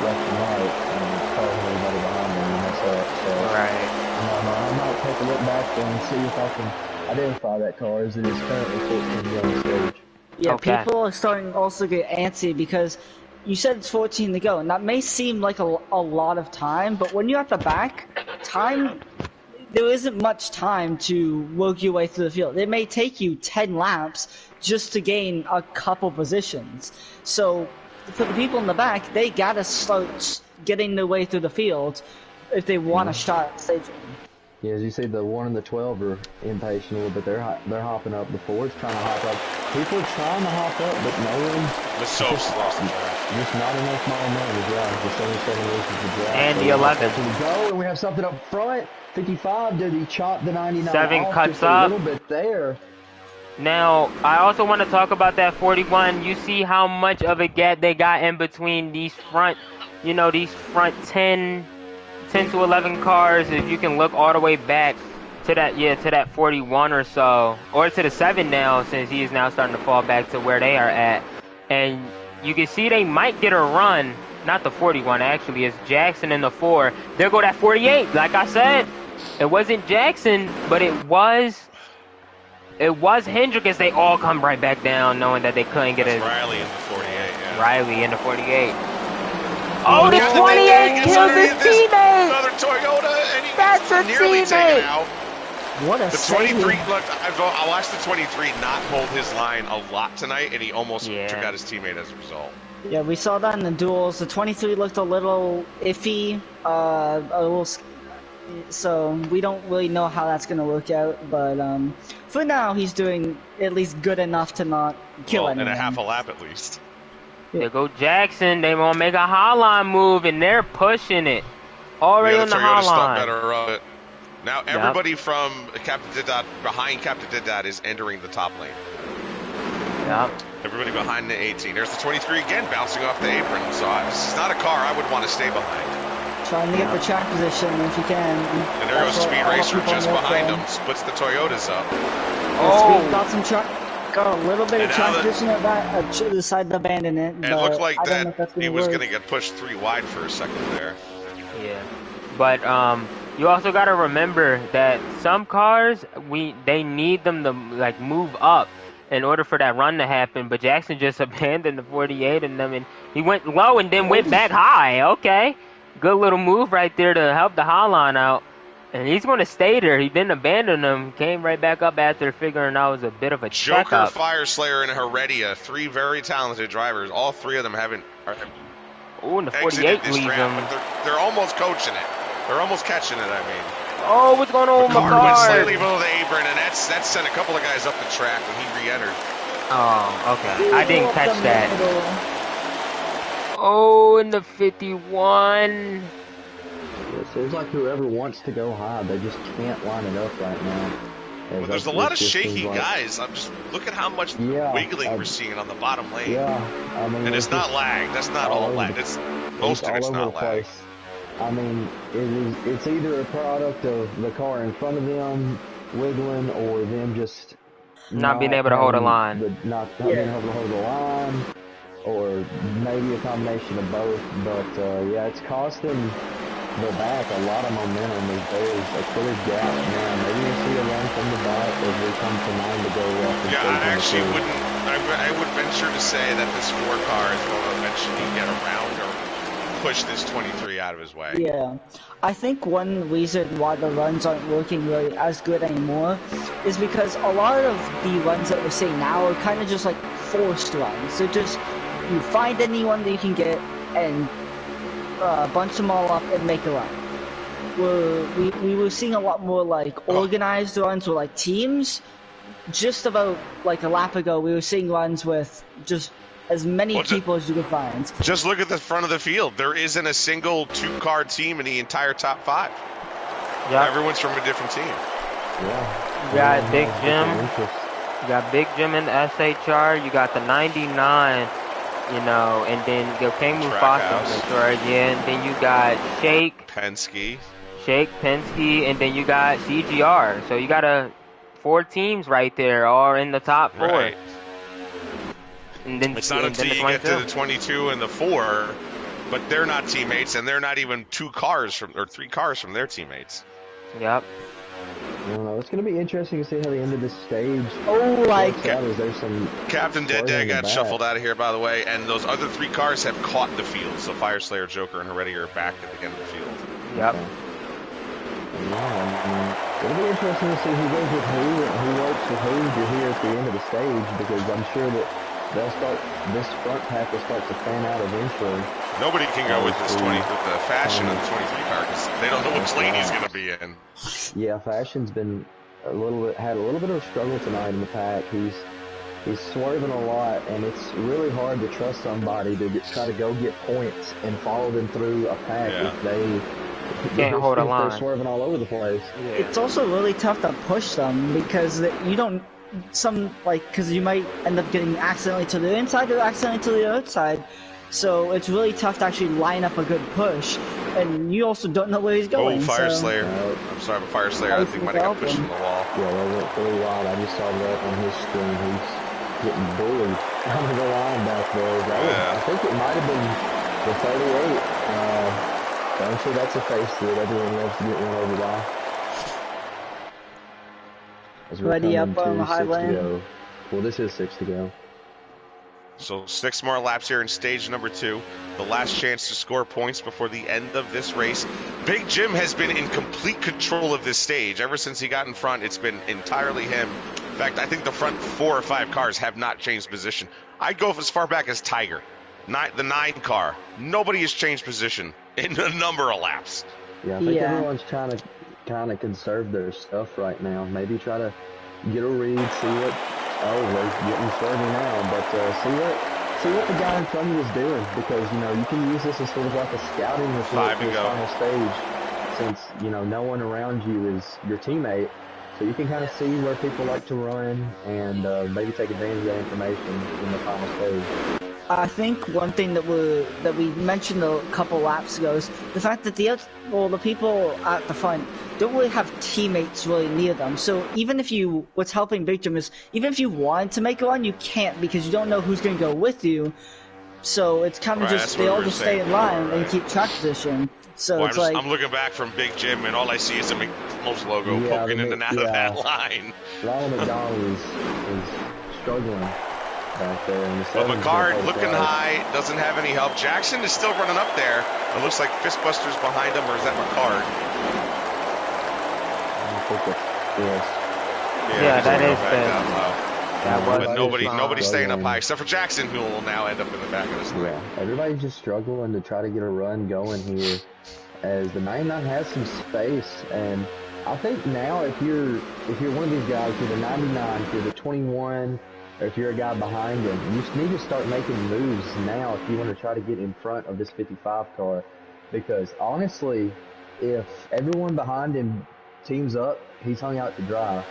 left and right and causing everybody behind them to mess up. So I might take a look back and see if I identify that car as it is currently 14 to go on stage. Yeah, Okay. people are starting to also get antsy because you said it's 14 to go, and that may seem like a lot of time, but when you're at the back, there isn't much time to work your way through the field. It may take you 10 laps just to gain a couple positions. So for the people in the back, they gotta start getting their way through the field if they want a shot at stage one. Yeah, as you see, the 1 and the 12 are impatient a little bit. They're hopping up. The 4's trying to hop up. People are trying to hop up, but no one. It's so slow. Just not enough momentum to drive. The 77 races to drive. And the 11. To go, and we have something up front. 55, did he chop the 99 7 off cuts just up. a little bit there. Now, I also want to talk about that 41. You see how much of a gap they got in between these front, these front 10 to 11 cars. If you can look all the way back to that 41 or so, or to the 7 now, since he is now starting to fall back to where they are at. And you can see they might get a run. Not the 41, actually. It's Jackson in the 4. There go that 48. Like I said, it wasn't Jackson, but it was Hendrick as they all come right back down, knowing that they couldn't get it. Riley in the 48, yeah. Riley in the 48. Oh, the 28 kills his teammate! Another Toyota, and he That's a nearly taken teammate! out. What a The save. 23, look, I watched the 23 not hold his line a lot tonight, and he almost took out his teammate as a result. Yeah, we saw that in the duels. The 23 looked a little iffy, so we don't really know how that's going to work out, but for now he's doing at least good enough to not kill anyone. In a half a lap at least. There go Jackson. They want to make a hotline move, and they're pushing it. Already on the hotline. Better of it. Now everybody from Captain Didot, behind Captain Didot, is entering the top lane. Yep. Everybody behind the 18. There's the 23 again, bouncing off the apron. So this is not a car I would want to stay behind. Trying to get the track position if you can. And there goes Speed Racer just behind him. Splits the Toyotas up. Oh, Speed got some track. Got a little bit of track position at that. Decided to abandon it. And it looked like that he was going to get pushed 3 wide for a second there. Yeah. But you also got to remember that some cars, they need them to move up in order for that run to happen. But Jackson just abandoned the 48 and them, and he went low and then went back high. Okay, good little move right there to help the Hotline out. And he's going to stay there. He didn't abandon them. Came right back up after figuring out it was a bit of a Joker, checkup. Fire Slayer, and Heredia, 3 very talented drivers. All 3 of them haven't. Oh, and the 48 leaves them. They're almost coaching it. They're almost catching it, I mean. Oh, what's going on with my car? Went car? slightly below the apron, and that sent a couple of guys up the track when he re-entered. Oh, okay. I didn't catch that. Oh, in the 51. It seems like whoever wants to go high, they just can't line it up right now. Well, there's a lot of shaky guys. I'm just look at how much wiggling we're seeing on the bottom lane. Yeah, I mean, and it's not lag. That's not all lag. It's most of it's not lag. I mean, it's either a product of the car in front of them wiggling, or them just not being able to hold a line. Not being able to hold a line, or maybe a combination of both. But yeah, it's costing the back a lot of momentum. There's a clear gap now. Maybe we'll see a run from the back as we come to 9 to go up. Yeah, I actually wouldn't. I would venture to say that this 4 car is going to eventually get around or push this 23 out of his way. Yeah, I think one reason why the runs aren't working really as good anymore is because a lot of the runs that we're seeing now are kind of just like forced runs. So just you find anyone that you can get and bunch them all up and make a run. We were seeing a lot more like organized runs with like teams. Just about like a lap ago, we were seeing runs with just as many people as you could find. Just look at the front of the field. There isn't a single 2-car team in the entire top 5. Yeah, everyone's from a different team. Yeah. You got Big Jim. You got Big Jim in the SHR. You got the 99. And then King Mufasa, and then you got Shake Penske, and then you got CGR. So you got 4 teams right there, all in the top 4. Right. And then it's not until you get to the 22 and the 4, but they're not teammates, and they're not even 2 cars or 3 cars from their teammates. Yep. it's going to be interesting to see how the end of this stage like out. Is there some Captain Dead Dad got shuffled out of here, by the way, and those other 3 cars have caught the field. So Fire Slayer, Joker, and Heredia are back at the end of the field. Yep. Okay. Yeah, it'll be interesting to see who goes with who and who works with who here at the end of the stage, because I'm sure that this front pack will start to fan out eventually. Nobody can go with the Fashion of the 23 car because they don't know which lane he's going to be in. Yeah, Fashion's been had a little bit of a struggle tonight in the pack. He's swerving a lot, and it's really hard to trust somebody to try to go get points and follow them through a pack if they can't hold a line. They're swerving all over the place. Yeah. It's also really tough to push them because you don't. Because you might end up getting accidentally to the inside or accidentally to the outside. So it's really tough to actually line up a good push. And you also don't know where he's going. Oh, Fire Slayer. I'm sorry, but Fire Slayer, I think, might have got pushed in the wall. Yeah, that went pretty wild. I just saw that on his screen. He's getting bullied out of the line back there. I think it might have been the 38. But I'm sure that's a face that everyone loves to get one over by. Ready up on the high lane. Well, this is 6 to go. So 6 more laps here in stage number 2. The last chance to score points before the end of this race. Big Jim has been in complete control of this stage. Ever since he got in front, it's been entirely him. In fact, I think the front 4 or 5 cars have not changed position. I'd go as far back as Tiger. The 9 car. Nobody has changed position in a number of laps. Yeah, I think everyone's trying to kind of conserve their stuff right now. Maybe try to get a read, see what. Oh, they're getting swervy now, but see what the guy in front of you is doing, because you can use this as sort of like a scouting report for the final stage, since no one around you is your teammate, so you can kind of see where people like to run and maybe take advantage of that information in the final stage. I think one thing that we mentioned a couple laps ago is the fact that the people at the front don't really have teammates really near them. So even if what's helping Big Jim is even if you wanted to make a run, you can't because you don't know who's going to go with you. So it's kind of just they all just stay in line and keep track position. So it's I'm looking back from Big Jim and all I see is a McDonald's logo poking in and out of that line. Ronald McDonald is struggling back there. But McCard looking high, doesn't have any help. Jackson is still running up there. It looks like Fistbusters behind him, or is that McCard? Yeah, that is But nobody's staying up high, except for Jackson, who will now end up in the back of this line. Yeah, everybody's just struggling to try to get a run going here, as the 99 has some space, and I think now if you're one of these guys, if you're the 99, if you're the 21, or if you're a guy behind him, you just need to start making moves now if you want to try to get in front of this 55 car, because honestly, if everyone behind him teams up, he's hung out to dry.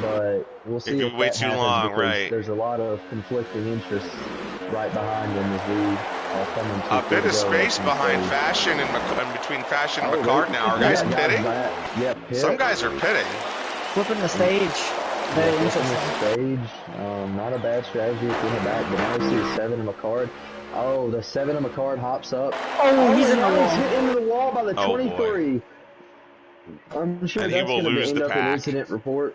But we'll see if wait too long, right? There's a lot of conflicting interests right behind him as we are coming to a bit of space behind Fashion and between Fashion and McCart now. Are guys pitting? Yeah, some guys are pitting. Flipping the stage. Very interesting. Not a bad strategy if you're in the back, but now we see the 7 of McCart. Oh, the 7 of McCart hops up. Oh, he's in the wall. He's hit into the wall by the 23. Boy. I'm sure and that's going to end up pack. an incident report.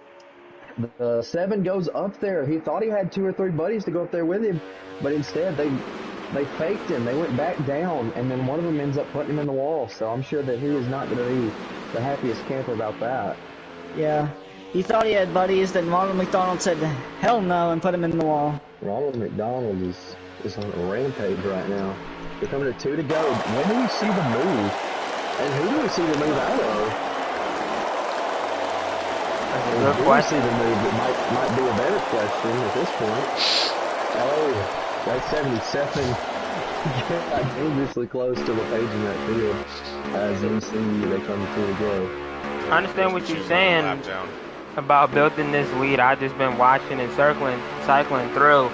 The 7 goes up there. He thought he had 2 or 3 buddies to go up there with him, but instead they faked him. They went back down, and then one of them ends up putting him in the wall. So I'm sure that he is not going to be the happiest camper about that. Yeah. He thought he had buddies, then Ronald McDonald said, hell no, and put him in the wall. Ronald McDonald is on a rampage right now. They're coming to 2 to go. When do we see the move? And who do we see the move out of? Good question. See the move that might be a better question at this point. Oh, that's 77. Got dangerously close to the page in that field. As MC, they come to go. I understand what you're saying about building this lead. I've just been watching and cycling through.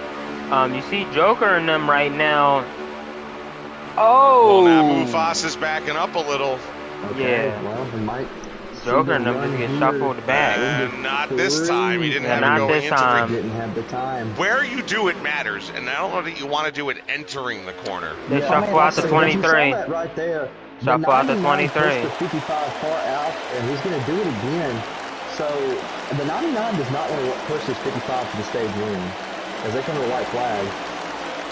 You see Joker in them right now. Oh! Well, now Mufasa is backing up a little. Okay, yeah. Well, Joker and them just get shuffled back. And not this time. He didn't have not it going this into time. Didn't have the time. Where you do it matters, and I don't know that you want to do it entering the corner. They shuffle out the 23. That right there. Shuffle out the 23. The 55 far out, and he's going to do it again. So the 99 does not want to push this 55 to the stage win, as they come to the white flag.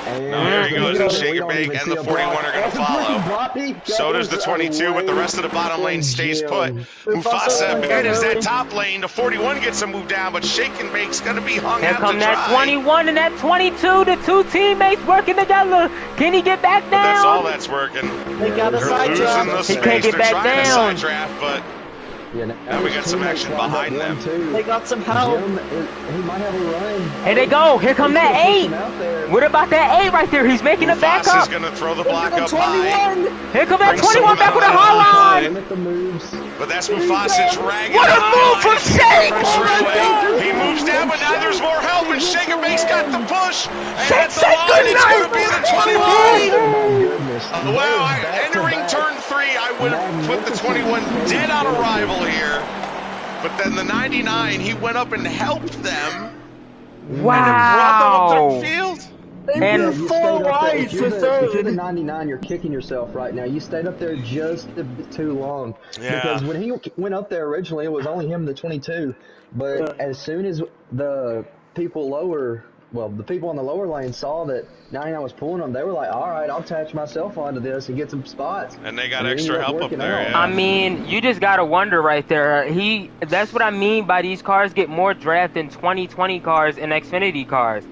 And now here he goes, and Shake and don't Bake even and see the a 41 block. are going to follow. So does the 22, but the rest of the bottom lane stays put. Mufasa enters that top lane. The 41 gets a move down, but Shake and Bake's going to be hung Here out to come that dry. 21 and that 22. The two teammates working together. Can he get back down? But that's all that's working. They got a They're side losing draft. the He space. can't get They're back trying to down. side draft, but Yeah, now we got some action behind them. They got some help. Jim, he might have a run. Here they go. Here come that 8. What about that 8 right there? He's making a back Mufasa's up. going to throw the block up high. Here come that Bring some 21 back with a momentum high line. Limit the moves. But that's Mufasa dragging What a the move high from line. Shake! He moves down, but now there's more help, and Shake and Bake's got the push. And Shake at the said line, it's goodnight. going to be the 21. Wow, entering turn 3, I would have put the 21 dead on arrival here. But then the 99, he went up and helped them. Wow. And then brought them up their field. And You four stayed up there. wide If you're for the- If you're the third. 99, you're kicking yourself right now. You stayed up there just a bit too long. Yeah. Because when he went up there originally, it was only him, the 22. But as soon as the people the people on the lower lane saw that 99 was pulling them, they were like, all right, I'll attach myself onto this and get some spots. And they got it extra ended help up working there, out. yeah. I mean, you just gotta wonder right there. That's what I mean by these cars get more draft than 2020 cars and Xfinity cars.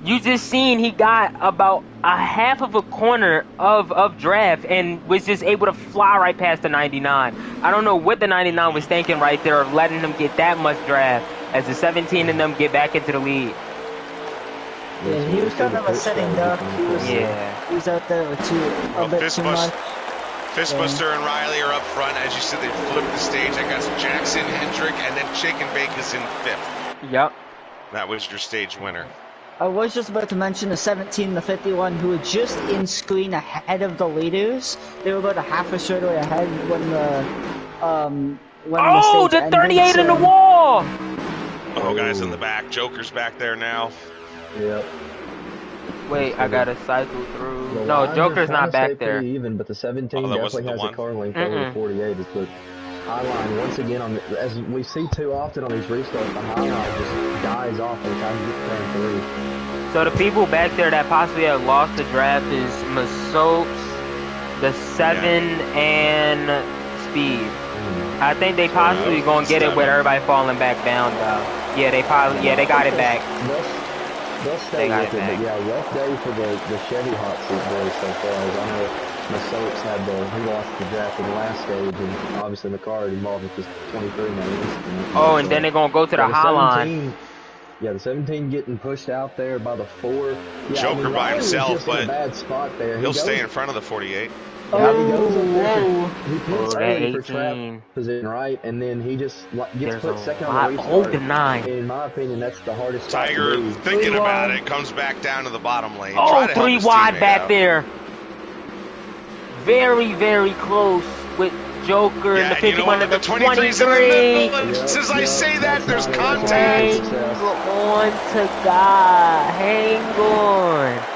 You just seen he got about a half of a corner of draft and was just able to fly right past the 99. I don't know what the 99 was thinking right there of letting them get that much draft as the 17 and them get back into the lead. Yeah, he was kind of setting up. He was out there with a bit too much. Fistbuster and Riley are up front. As you said, they flipped the stage. I got Jackson, Hendrick, and then Shake and Bake is in 5th. Yep. That was your stage winner. I was just about to mention the 17 and the 51 who were just in screen ahead of the leaders. They were about a half a straightaway ahead when Oh, the the 38 in the wall! Oh, guys in the back. Joker's back there now. Yep. Wait, I gotta cycle through. The No, lines Joker's are not kinda back stay there. pretty even, but the 17 that definitely wasn't the has one? a car length over the 48. It's the high line once again as we see too often on these restarts. The high line just dies off by the time you get to turn 3. So the people back there that possibly have lost the draft is Masopes, the 7, and Speed. I think they possibly gonna get it with everybody falling back down though. Yeah, they got it back. They'll stay with it, but yeah, rough day for the Chevy hot seat boys so far. As I know Masopes he lost the draft in the last stage, and obviously McCarty involved with this 23 man. Oh, and then they're gonna go to the high line. Yeah, the 17 getting pushed out there by the 4. Yeah, Joker by himself, but in a bad spot there. He'll stay in front of the 48. Yeah, he goes up there. He picks that early for 18. trap position, right? And then he just gets put second on the Hold restart. the 9. In my opinion, that's the hardest spot to Tiger, do. thinking about it, comes back down to the bottom lane. Oh, Try to help 3 his wide teammate back out. there. Very, very close with Joker and the 51 and the 23's in the 23. middle, and as I say that, there's contact. Hang on to God. Hang on.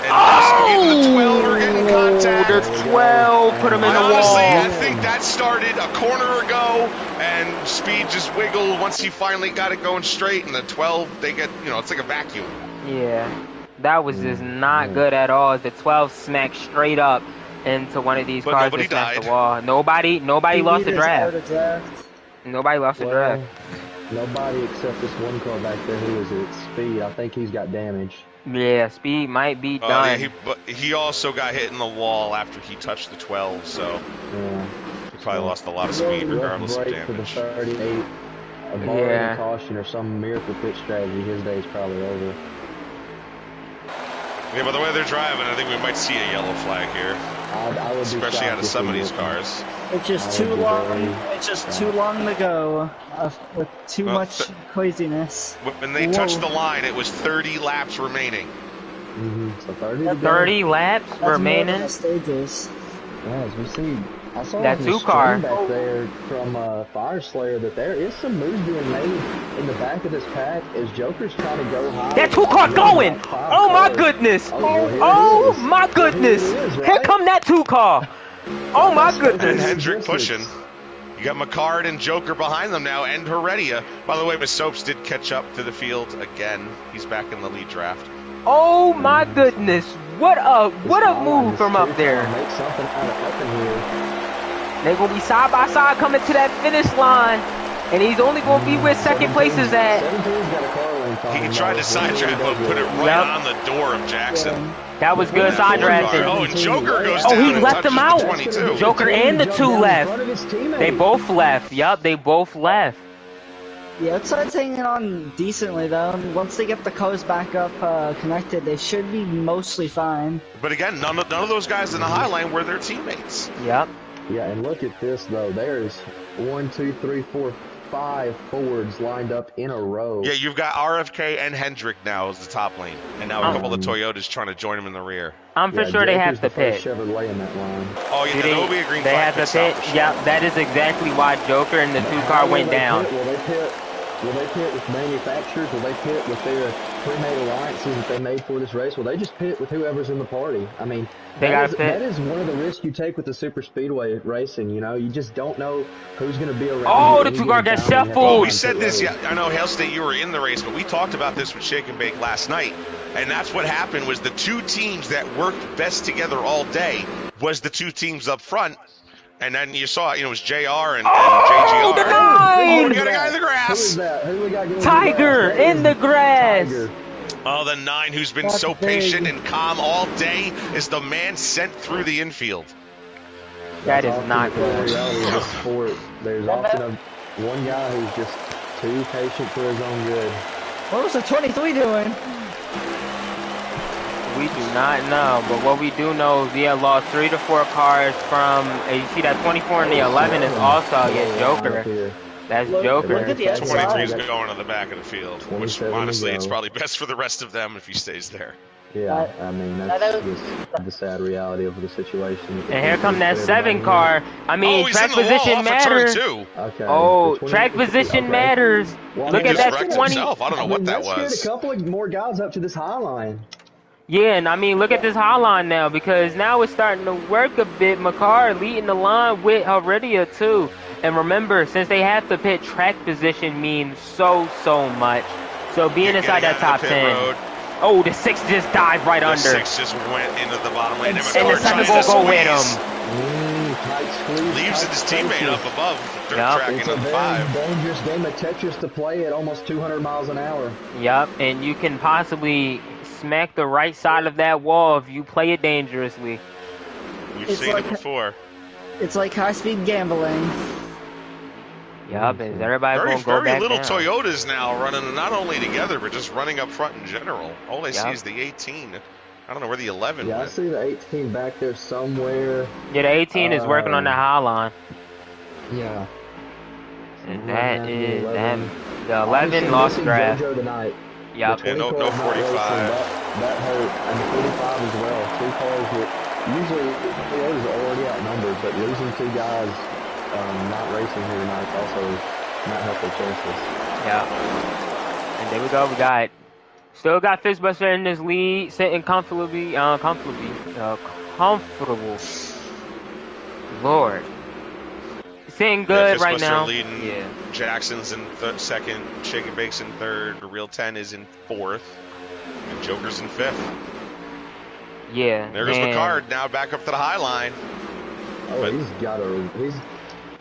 And Husky and the 12 are getting contact. The 12 put him in the Honestly, I wall. think that started a corner ago, and Speed just wiggled once he finally got it going straight, and the 12, they get, it's like a vacuum. Yeah, that was just not good at all. The 12 smacked straight up into one of these But cars nobody that smacked died. the wall. Nobody lost the draft. Nobody lost the draft. Nobody except this one car back there who is at Speed. I think he's got damage. Yeah, Speed might be done. Yeah, but he also got hit in the wall after he touched the 12, so he probably lost a lot of speed regardless of break for the damage. 38. A barring caution or some miracle pit strategy, his day's probably over. Yeah, by the way they're driving, I think we might see a yellow flag here. I would be Especially out of shocked some if of he these didn't. cars. It's just too long. It's just too long to go with too much craziness. When they touched the line, it was 30 laps remaining. So 30 to go. 30 laps That's more than remaining. the stages. Yeah, as we see, I saw That on the 2-car. stream back there from Fire Slayer that there is some moves being made in the back of this pack as Joker's trying to go high. That 2-car going! Oh my goodness! Oh my goodness! Here come that 2-car! Oh my And goodness! Hendrick pushing. You You got McCard and Joker behind them now, and Heredia. By the way, Miss Soaps did catch up to the field again. He's back in the lead draft. Oh my goodness! What a move from up there. Make something out of up in here. They're gonna be side by side coming to that finish line, and he's only gonna be where second place is at. 17's got a car length on He him, tried though. to side draft, but put it right on the door of Jackson. That was good side drafting. Oh, and Joker goes Oh, down he and left touches him out. the 22. Joker and the 2 left. They both left. Yup, they both left. The outside's hanging on decently though. Once they get the cars back up connected, they should be mostly fine. But again, none of those guys in the high line were their teammates. Yep. Yeah, and look at this though. There's 1, 2, 3, 4, 5 Fords lined up in a row. Yeah, you've got RFK and Hendrick now as the top lane, and now a couple of Toyotas trying to join him in the rear. I'm for sure they have to pit. Chevrolet in that line. Oh yeah, there'll be a green they flag. They have to pit. Yeah, that is exactly why Joker and the 2 car went down. Will they pit with manufacturers? Will they pit with their pre-made alliances that they made for this race? Will they just pit with whoever's in the party? I mean, that is one of the risks you take with the super speedway racing. You know, you just don't know who's going to be around. Oh, the 2 car got shuffled. Well, we said this. Yeah, I know, Hale State, you were in the race, but we talked about this with Shake and Bake last night, and that's what happened. Was the 2 teams that worked best together all day was the 2 teams up front. And then you saw, it was JR and JGR. The 9! Oh, we got a guy in the grass. Who is that? Who we got Tiger in the grass. Oh, the 9 who's been so patient and calm all day is the man sent through the infield. That is not good. There's often one guy who's just too patient for his own good. What was the 23 doing? We do not know, but what we do know is we have lost 3 to 4 cars from. You see that 24 and the 11 is also Joker. That's Joker. Look at the outside. 23 is going to the back of the field, which honestly, it's probably best for the rest of them if he stays there. Yeah, I mean, that's just the sad reality of the situation. And here come that 7 car. I mean, track position matters. Okay. Oh, track position matters. Look at that 20. I don't know what that was. Let's get a couple of more guys up to this high line. Yeah, and I mean, look at this high line now, because now it's starting to work a bit. McCarr leading the line with Heredia too. And remember, since they have to pit, track position means so much. So being inside that top 10. Road. Oh, the 6 just dived right under. The 6 just went into the bottom lane. And the 7 will go with him. Leaves his teammate up above the dirt track into the 5. Dangerous game of Tetris to play at almost 200 miles an hour. Yep, and you can possibly smack the right side of that wall if you play it dangerously. We've seen it before. It's like high-speed gambling. Yup, is everybody going to go back Very little down? Toyotas now running not only together, but just running up front in general. All I see is the 18. I don't know where the 11 went. I see the 18 back there somewhere. Yeah, the 18 is working on the high line. Yeah. And that is the 11 lost drive. Yep. Yeah, no 45. That hurt, and the 45 as well. 2 cars that usually Toyotas are already outnumbered, but losing 2 guys not racing here tonight also not help their chances. Yeah. And there we go. We still got Fistbuster in this lead, sitting comfortably. Comfortable. Lord. Sitting good right now. Leading. Jackson's in second. Shake and Bake's in third. The Real 10 is in fourth. And Joker's in fifth. Yeah. There goes McCard now back up to the high line. Oh,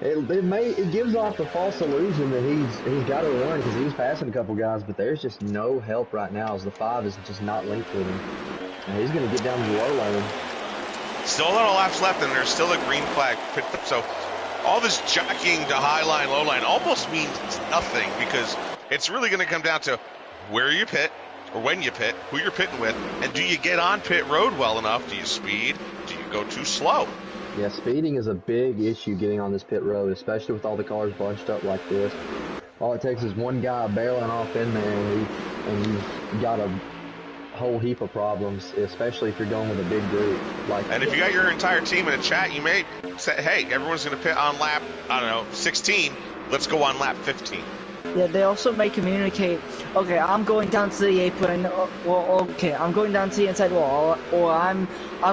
it gives off the false illusion that he's got to run because he's passing a couple guys, but there's just no help right now as the 5 is just not linked with him. And he's going to get down to the low lane. Still a lot of laps left, and there's still a green flag picked up. So all this jockeying to high line, low line almost means nothing because it's really going to come down to where you pit or when you pit, who you're pitting with, and do you get on pit road well enough? Do you speed? Do you go too slow? Yeah, speeding is a big issue getting on this pit road, especially with all the cars bunched up like this. All it takes is one guy barreling off in there, and you've got a whole heap of problems, especially if you're going with a big group. And if you got your entire team in a chat, you may say, hey, everyone's going to pit on lap, 16. Let's go on lap 15. Yeah, they also may communicate, okay, I'm going down to the apron, okay, I'm going down to the inside wall, or I'm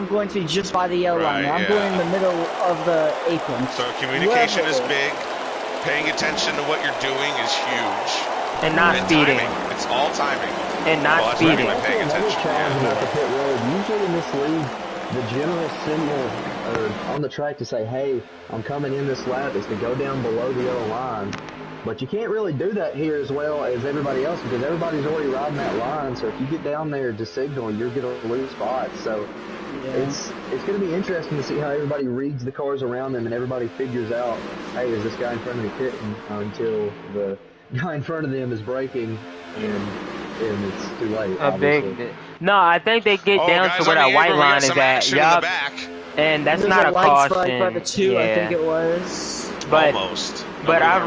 going to be just by the yellow line, I'm going in the middle of the apron. So communication is big. Paying attention to what you're doing is huge. And not speeding. Timing. It's all timing. And not speeding. By paying attention. Challenge about the pit road. Usually in this league, the general signal on the track to say, hey, I'm coming in this lap is to go down below the yellow line. But you can't really do that here as well as everybody else because everybody's already riding that line. So if you get down there to signal, you're going to lose spots. So it's going to be interesting to see how everybody reads the cars around them and everybody figures out, hey, is this guy in front of me pitting until the guy in front of them is braking and it's too late. No, I think they get down guys, to where that white line is at. Yup. And that's There's not a caution. By the two, I think it was. But, almost. But I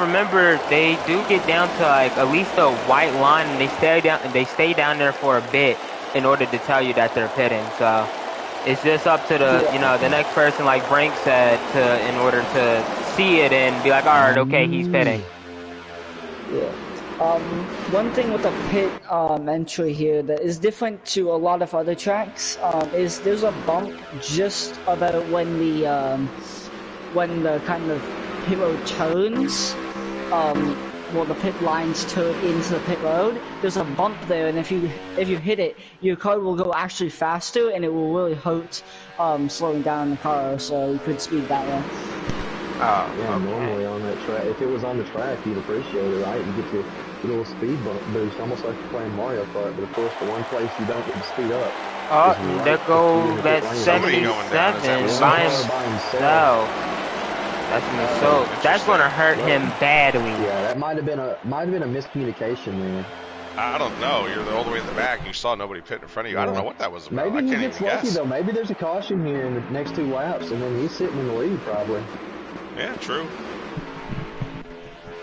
remember they do get down to like at least a white line, and they stay down there for a bit in order to tell you that they're pitting. So it's just up to the the next person, like Brink said, in order to see it and be like, all right, okay, he's pitting. Yeah. One thing with the pit entry here that is different to a lot of other tracks is there's a bump just about when the kind of pit road turns, the pit lines turn into the pit road. There's a bump there, and if you hit it, your car will go actually faster, and it will really hurt slowing down the car. So you could speed that way. Normally on that track, if it was on the track, you'd appreciate it, right? You get your little speed boost, almost like you're playing Mario Kart. But of course, the one place you don't get to speed up. There goes that 77 by himself. That's gonna hurt him badly. Yeah, that might have been a miscommunication there. I don't know. You're all the way in the back. You saw nobody pit in front of you. I don't know what that was about. Maybe I can't he gets even lucky guess. though. Maybe there's a caution here in the next 2 laps, and then he's sitting in the lead probably. Yeah, true.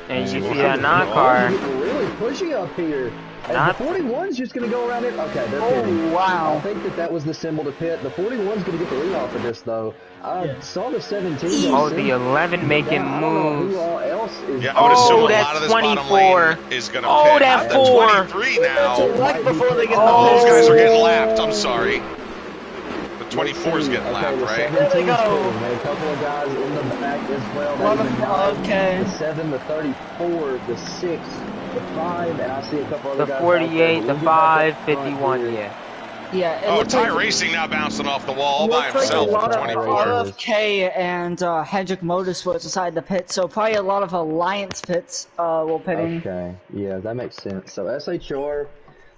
And you see that non-car. Really pushing up here. And the 41's just going to go around it. Okay, they're pitting. Wow. I think that was the symbol to pit. The 41's going to get the lead off of this, though. I saw the 17. Oh, the 11 making moves. Who all else is I would assume a lot that's of this 24. bottom lane is going to pit. Oh, that 4. 23 now. Right before they get Those guys are getting lapped. I'm sorry. The 24's getting lapped, right? There they go. A couple of guys in the back as well. Okay. The 7, the 34, the 6, the 5, and I see a couple other The guys. 48, the 5, 51, yeah. Yeah. Tire Racing now bouncing off the wall by himself. A lot of 24. RFK and Hendrick Motorsports inside the pit, so probably a lot of Alliance pits will pit in. Okay, yeah, that makes sense. So SHR,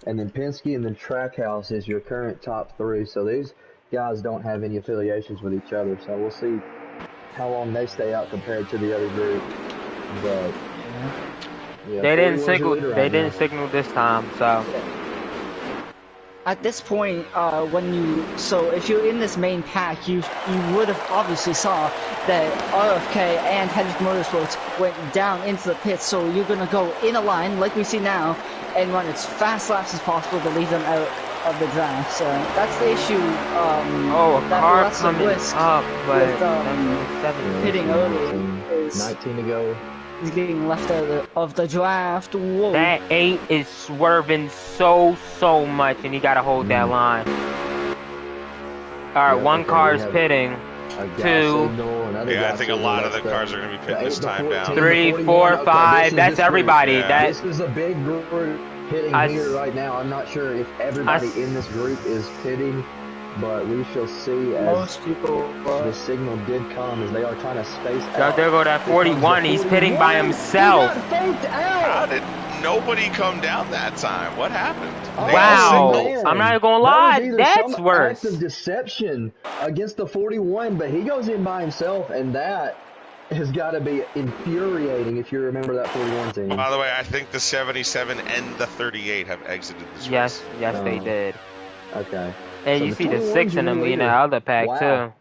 and then Penske, and then Trackhouse is your current top 3. So these guys don't have any affiliations with each other. So we'll see how long they stay out compared to the other group. But yeah, they didn't signal this time. So at this point, if you're in this main pack, you would have obviously saw that RFK and Hendrick Motorsports went down into the pits, so you're gonna go in a line like we see now and run as fast laps as possible to leave them out of the draft. So that's the issue. a car coming up, but with, hitting early is 19 to go. He's getting left out of the draft. Whoa. That 8 is swerving so much, and he got to hold that line. All right, one car is pitting. 2. Yeah, I think a lot of the cars are going to be pitting this time down. 3, 4, 5. That's everybody. Yeah. This is a big group pitting here right now. I'm not sure if everybody in this group is pitting, but we shall see as most people the signal did come as they are trying to space out. There go that 41. He's pitting by himself. How did nobody come down that time? What happened? Wow. I'm not going to lie. That's worse. Act of deception against the 41, but he goes in by himself, and that has got to be infuriating if you remember that 41 team. By the way, I think the 77 and the 38 have exited this race. Yes, they did. Okay. And so you see the 6 in them in the other pack, too.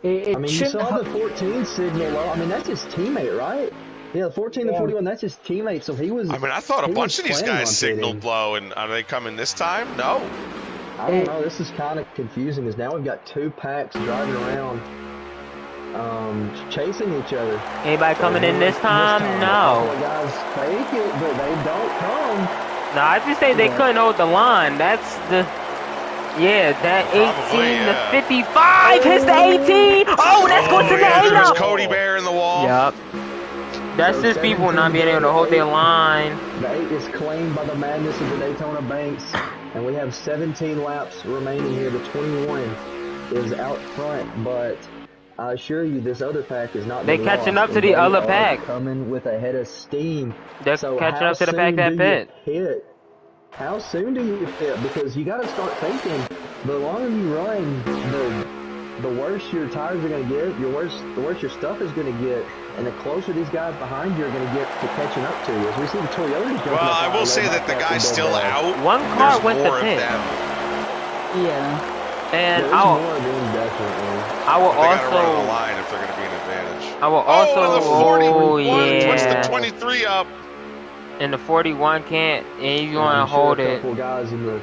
You saw the 14 signal. I mean, that's his teammate, right? Yeah, the 14 and 41, that's his teammate, so he was... I mean, I thought a bunch of these guys signaled low, and are they coming this time? No. I don't know, this is kind of confusing, because now we've got 2 packs driving around, chasing each other. Anybody coming in this time? No. The guys fake it, but they don't come. No, I just say they couldn't hold the line. That's the... Yeah, that 18 Probably, to 55 hits the 18. Oh, that's going to the yeah, 8 there was up. Cody Bear in the wall. Yep. That's just people not being able to hold their line. The 8 is claimed by the madness of the Daytona Banks, and we have 17 laps remaining here. The 21 is out front, but I assure you, this other pack is not. They're catching up to the other pack. Coming with a head of steam. They're catching up to the pack that pit. How soon do you pit? Because you got to start thinking. The longer you run, the worse your tires are going to get. The worse your stuff is going to get, and the closer these guys behind you are going to get to catching up to you. As we see the Toyotas. Well, I will say that the guy's still out. One car went to pit. Yeah. And I will they also gotta run the line if they're going to be an advantage. I will also. Oh, the 41 yeah. puts the 23 up. And the 41 can't. And he's going to hold it. A couple guys in the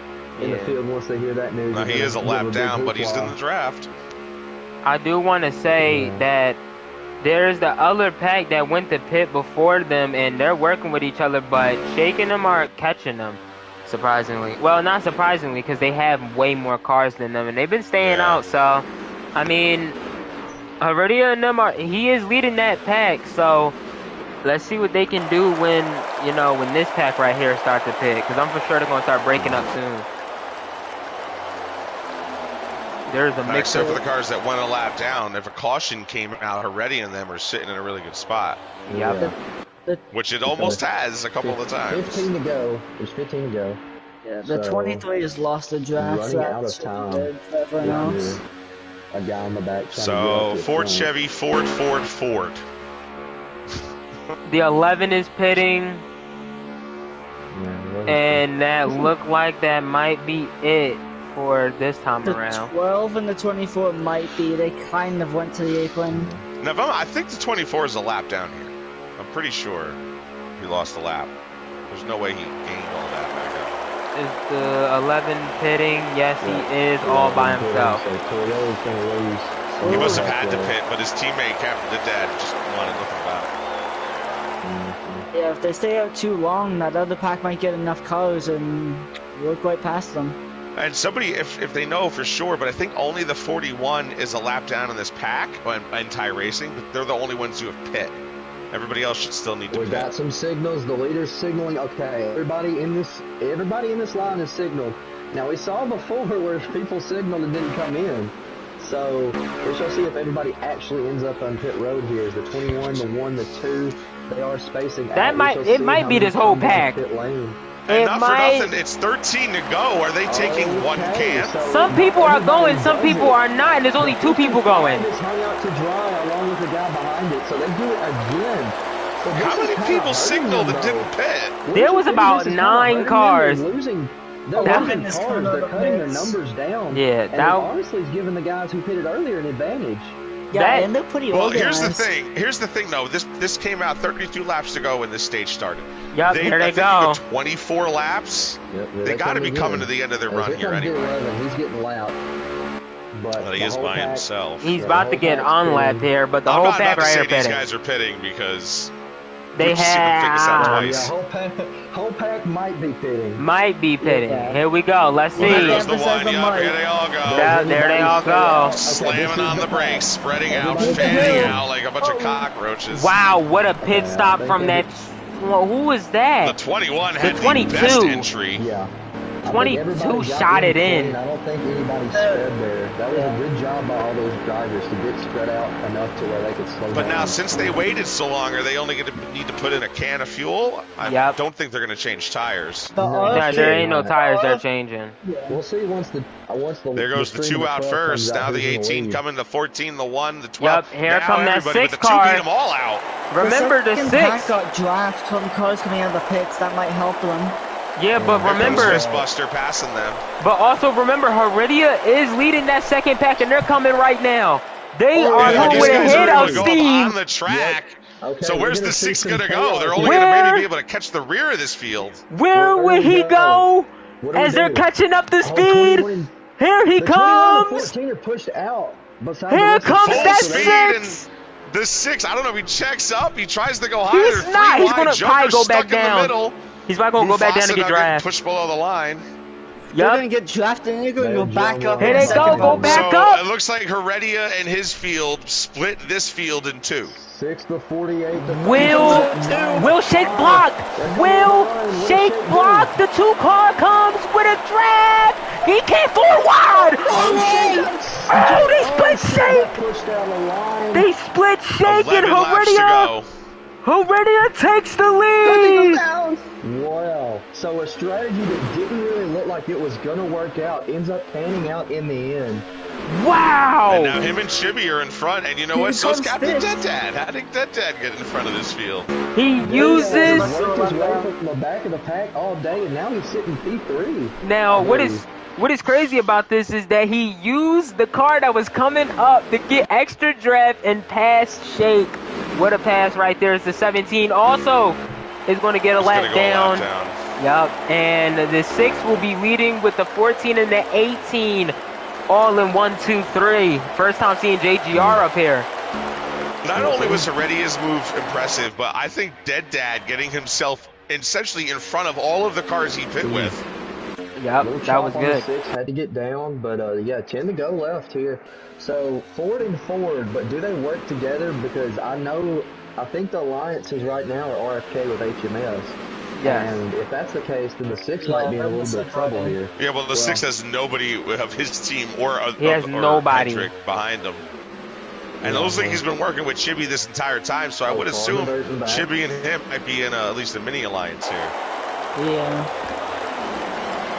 field once they hear that news. Now, he is a lap down, but he's in the draft. I do want to say that there's the other pack that went to pit before them, and they're working with each other, but shaking them or catching them. Surprisingly. Well, not surprisingly, because they have way more cars than them, and they've been staying out, so, I mean, Heredia and them he is leading that pack, so let's see what they can do when, when this pack right here starts to pit, because I'm for sure they're going to start breaking up soon. There's a mix. Except for the cars that went a lap down, if a caution came out, Heredia and them are sitting in a really good spot. Yep. Which it almost has a couple of times. 15 to go. There's 15 to go. Yeah, the 23 has lost the draft. Running out of time. A guy on the back. So, Ford, Chevy, Ford. The 11 is pitting. And that looked like that might be it for this time around. The 12 and the 24 might be. They kind of went to the apron. Now, I think the 24 is a lap down here. I'm pretty sure he lost a lap. There's no way he gained all that back up. Is the 11 pitting? Yes, he is all by himself. He must have had to pit, but his teammate, Captain Dad, just wanted nothing about it. Yeah, if they stay out too long, that other pack might get enough cars and work right past them. And somebody, if they know for sure, but I think only the 41 is a lap down in this pack in tie racing, but they're the only ones who have pit. Everybody else should still need to pit. We got some signals. The leader's signaling. Okay, everybody in this line is signaled. Now we saw before where people signaled and didn't come in. So we shall see if everybody actually ends up on pit road here. Is the 21, the 1, the 2? They are spacing. That it might be this whole pack. And not for nothing, it's 13 to go. Are they taking one can? Some people are going, some people are not, and there's only 2 people going. It's hung out to dry along with the guy behind it, so they do it again. So how many people signaled and didn't pit? There was about 9 cars. They're losing cars. They're cutting their numbers down. Yeah, that honestly is giving the guys who pitted earlier an advantage. Yeah, and they're pretty organized. Here's the thing, though. This came out 32 laps to go when this stage started. Yep, there they go. 24 laps. Yep, they got to be coming to the end of their run here anyway. 11. He's getting loud. But he is by himself. He's about to get on lap here, but the whole pack right here pitting. These guys are pitting because they have. Whole pack might be pitting. Yeah. Here we go. Let's see. There goes the one. Yep, here they all go. Yeah, there they all go. Slamming on the brakes, spreading out, fanning out like a bunch of cockroaches. Wow, what a pit stop from that. Who was that? The 21 had the best entry. Yeah. 22 shot it in. I don't think anybody spread there. That was a good job by all those drivers to get spread out enough to where they could slow down. But now, since they waited so long, are they only going to need to put in a can of fuel? I don't think they're going to change tires. No, there ain't no tires they're changing. We'll see once the there goes the 2 out first. Now the 18 coming, the 14, the 1, the 12. Yep, here come that 6 car. car. Beat them all out. Remember the 6 got draft from cars coming out of the pits. That might help them. Yeah, but remember, Fistbuster passing them. But also remember, Heredia is leading that second pack, and they're coming right now. They are going with a hit of steam on the track. Yep. Okay, so where's the 6 going to go? They're only going to maybe be able to catch the rear of this field. Where would he go? As they're catching up the speed. Here he comes. Here comes that 6. The 6, I don't know if he checks up. He tries to go higher. He's not. He's going to probably go back down. He's probably going to go back down and get draft. Push below the line. They're gonna get drafted and they're gonna go back up. Here they go back up. So it looks like Heredia and his field split this field in two. 6 to 48. Will Shake block. Will Shake block. The 2-car comes with a drag. He can't forward. Oh, they split Shake. They split Shake and Heredia. Heredia takes the lead. Wow. So a strategy that didn't really look like it was gonna work out ends up panning out in the end. Wow. And now him and Chibi are in front, and you know what? So's Captain Dead Dad. How did Dead Dad get in front of this field? He uses worked his way from the back of the pack all day, and now he's sitting P3. Now, what is crazy about this is that he used the car that was coming up to get extra draft and pass Shake. What a pass right there. It's the 17. Also is going to get a lap down. Yup. And the 6 will be leading with the 14 and the 18. All in 1, 2, 3. First time seeing JGR up here. Not only was Heredia's move impressive, but I think Dead Dad getting himself essentially in front of all of the cars he pit with. Yep, that was good. 6 had to get down, but yeah, 10 to go left here. So Ford and Ford, but do they work together? Because I think the alliances right now are RFK with HMS. Yeah. And if that's the case, then the 6 might be in a little bit of trouble here. Yeah, well, the 6 has nobody of his team or nobody Hendrick behind him. And it looks like he's been working with Chibi this entire time, so I would assume Chibi and him might be in at least a mini alliance here. Yeah.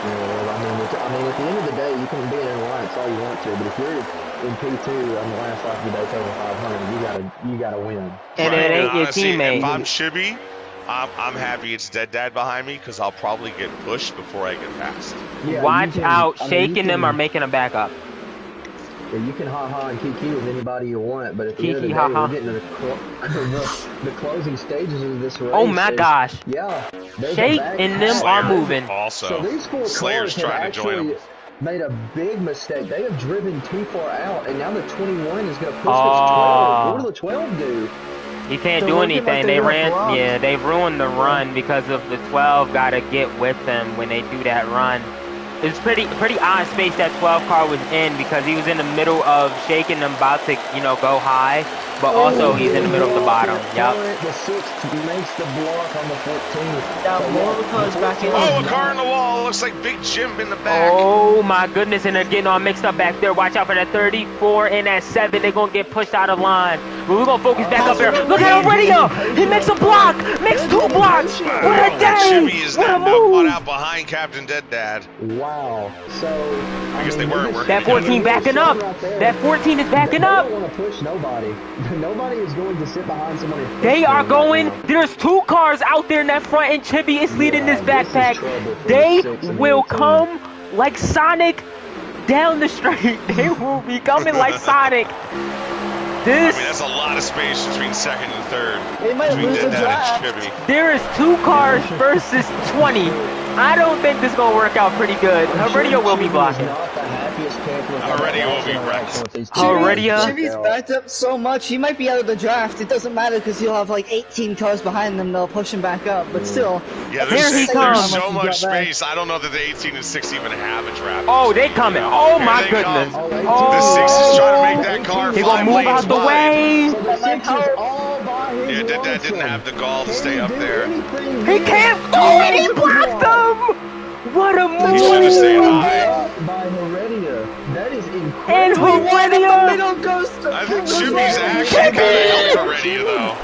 Yeah, I mean, at the end of the day, you can be in an alliance all you want to, but if you're in P2 on the last lap of the Daytona 500, you gotta win. And it ain't your teammate. If I'm Chibi, I'm happy it's Dead Dad behind me because I'll probably get pushed before I get past. Yeah, watch out, Shaking them are making a backup. Yeah, you can ha-ha and kiki with anybody you want, but at the end of the day, we're getting to the closing stages of this race. Oh my gosh. Yeah. Shake and them are moving. Also, so these 4 Slayer's cars have trying to join them. made a big mistake. They have driven too far out, and now the 21 is going to push this 12. What will the 12 do? He can't do anything. They ruined the run because of the 12 got to get with them when they do that run. It's pretty odd space that 12 car was in because he was in the middle of Shaking them about to, go high, but also he's in the middle of the bottom. Yep. The 6 makes the block on the 14. A car in the wall. Looks like Big Jim in the back. Oh my goodness, and they're getting all mixed up back there. Watch out for that 34 and that 7. They're going to get pushed out of line. But we're going to focus back up here. Look at Heredia. He makes a block. Makes 2 blocks. What a day. Jimmy is now caught out behind Captain Dead Dad. Wow. So I guess they weren't working. That 14 backing up. That 14 is backing up. They don't want to push nobody. Nobody is going to sit behind somebody. They are going. There's 2 cars out there in that front, and Chibi is leading this backpack. They will come like Sonic down the street. They will be coming like Sonic. That's a lot of space between second and third. They might lose the draft. There is 2 cars versus 20. I don't think this is going to work out pretty good. Heredia will be blocking. Heredia will be wrecked. Chibi's backed up so much, he might be out of the draft. It doesn't matter because he'll have like 18 cars behind them. They'll push him back up. But still, there's so much space. I don't know that the 18 and 6 even have a draft. Oh, they coming. Oh my goodness. The 6 is trying to make that car. He's going to move out the way. Yeah, Dad didn't have the gall to stay up there. He can't. Oh, and he blocked them. What a move. He should have stayed high. By Heredia. That is incredible. And Heredia. I think Chibi's actually kind of helped Heredia, though.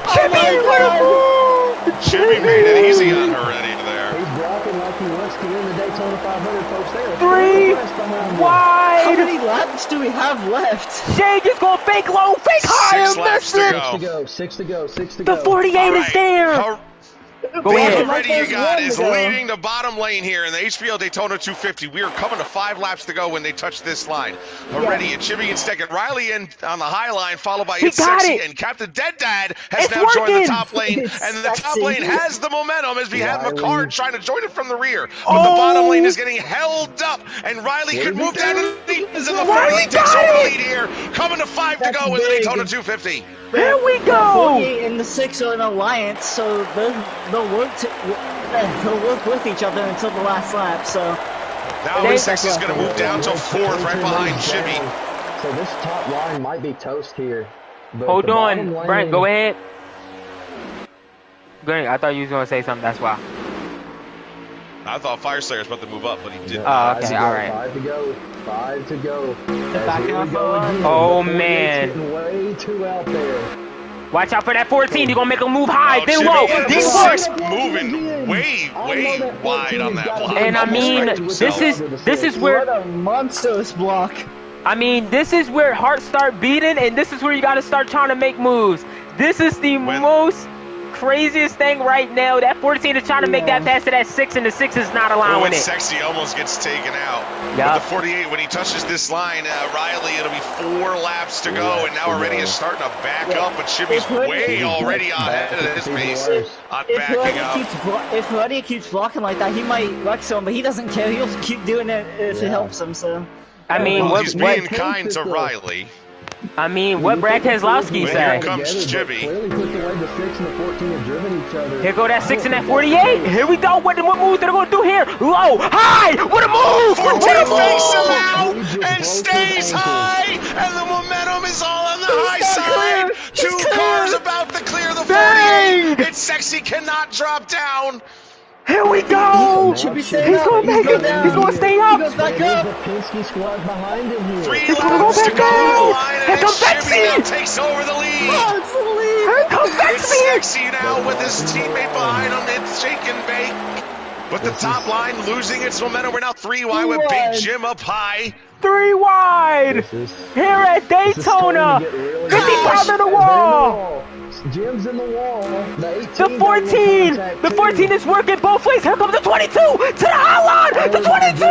Chibi, what a move. Chibi made it easy on Heredia there. He's blocking like he wants to win the Daytona 500, folks. There 3 wide. How many laps do we have left? Shake is going fake low, fake high, and miss it. 6 to go. The 48 is there. Go ahead. Heredia got is leading the bottom lane here in the HPL Daytona 250. We are coming to 5 laps to go when they touch this line. Heredia, Chibi in second, Riley in on the high line, followed by It's Sexy, and Captain Dead Dad has now joined the top lane, and the top lane has the momentum as we have McCard trying to join it from the rear. But the bottom lane is getting held up, and Riley could move down to the lead as the 48 takes over the lead here, coming to 5 to go in the Daytona 250. Here we go. 48 and the 6 are an alliance, so they'll work with each other until the last lap. So Now Sexy's going to move down to 4th, right behind Jimmy. So this top line might be toast here. Hold on, Brent, go ahead. Go ahead. I thought you was going to say something, that's why. I thought Fire Slayer was about to move up, but he didn't. Oh, okay, all right. 5 to go. 5 to go. Oh, man. Way too out there. Watch out for that 14. You're going to make him move high, then Jimmy, low, yeah, then six short. moving way wide on that block. And I mean, this is where... What a monstrous block. I mean, this is where hearts start beating, and this is where you got to start trying to make moves. This is the most craziest thing right now. That 14 is trying to make that pass to that 6, and the 6 is not allowing it. Sexy almost gets taken out. Yep. But the 48, when he touches this line, Riley, it'll be 4 laps to go, and now already is starting to back up, but Chibi's way already ahead of his pace on backing up. If Roddy keeps blocking like that, he might wreck someone, but he doesn't care. He'll keep doing it if it helps him, so... I mean, he's being kind to Riley. I mean, what Brad Keselowski said? Here comes Chibi. Here go that 6 and that 48. Here we go. What moves they're going to do here? Low, high. What a move! 14 fakes him out and stays high, and the momentum is all on the high side. 2 cars about to clear the 48. It's Sexy cannot drop down. Here we go! He's gonna make it. He's gonna stay up. He goes back up. 3 laps to go. Here comes Chibi takes over the lead. Here comes It's Sexy now with his teammate behind him. It's shake and bake. But the top line losing its momentum. We're now 3 wide with Big Jim up high. 3 wide. Here at Daytona. 55 in the wall. Jim's in the wall. The 14! The 14 is working both ways. Here comes the 22! To the high line! The 22!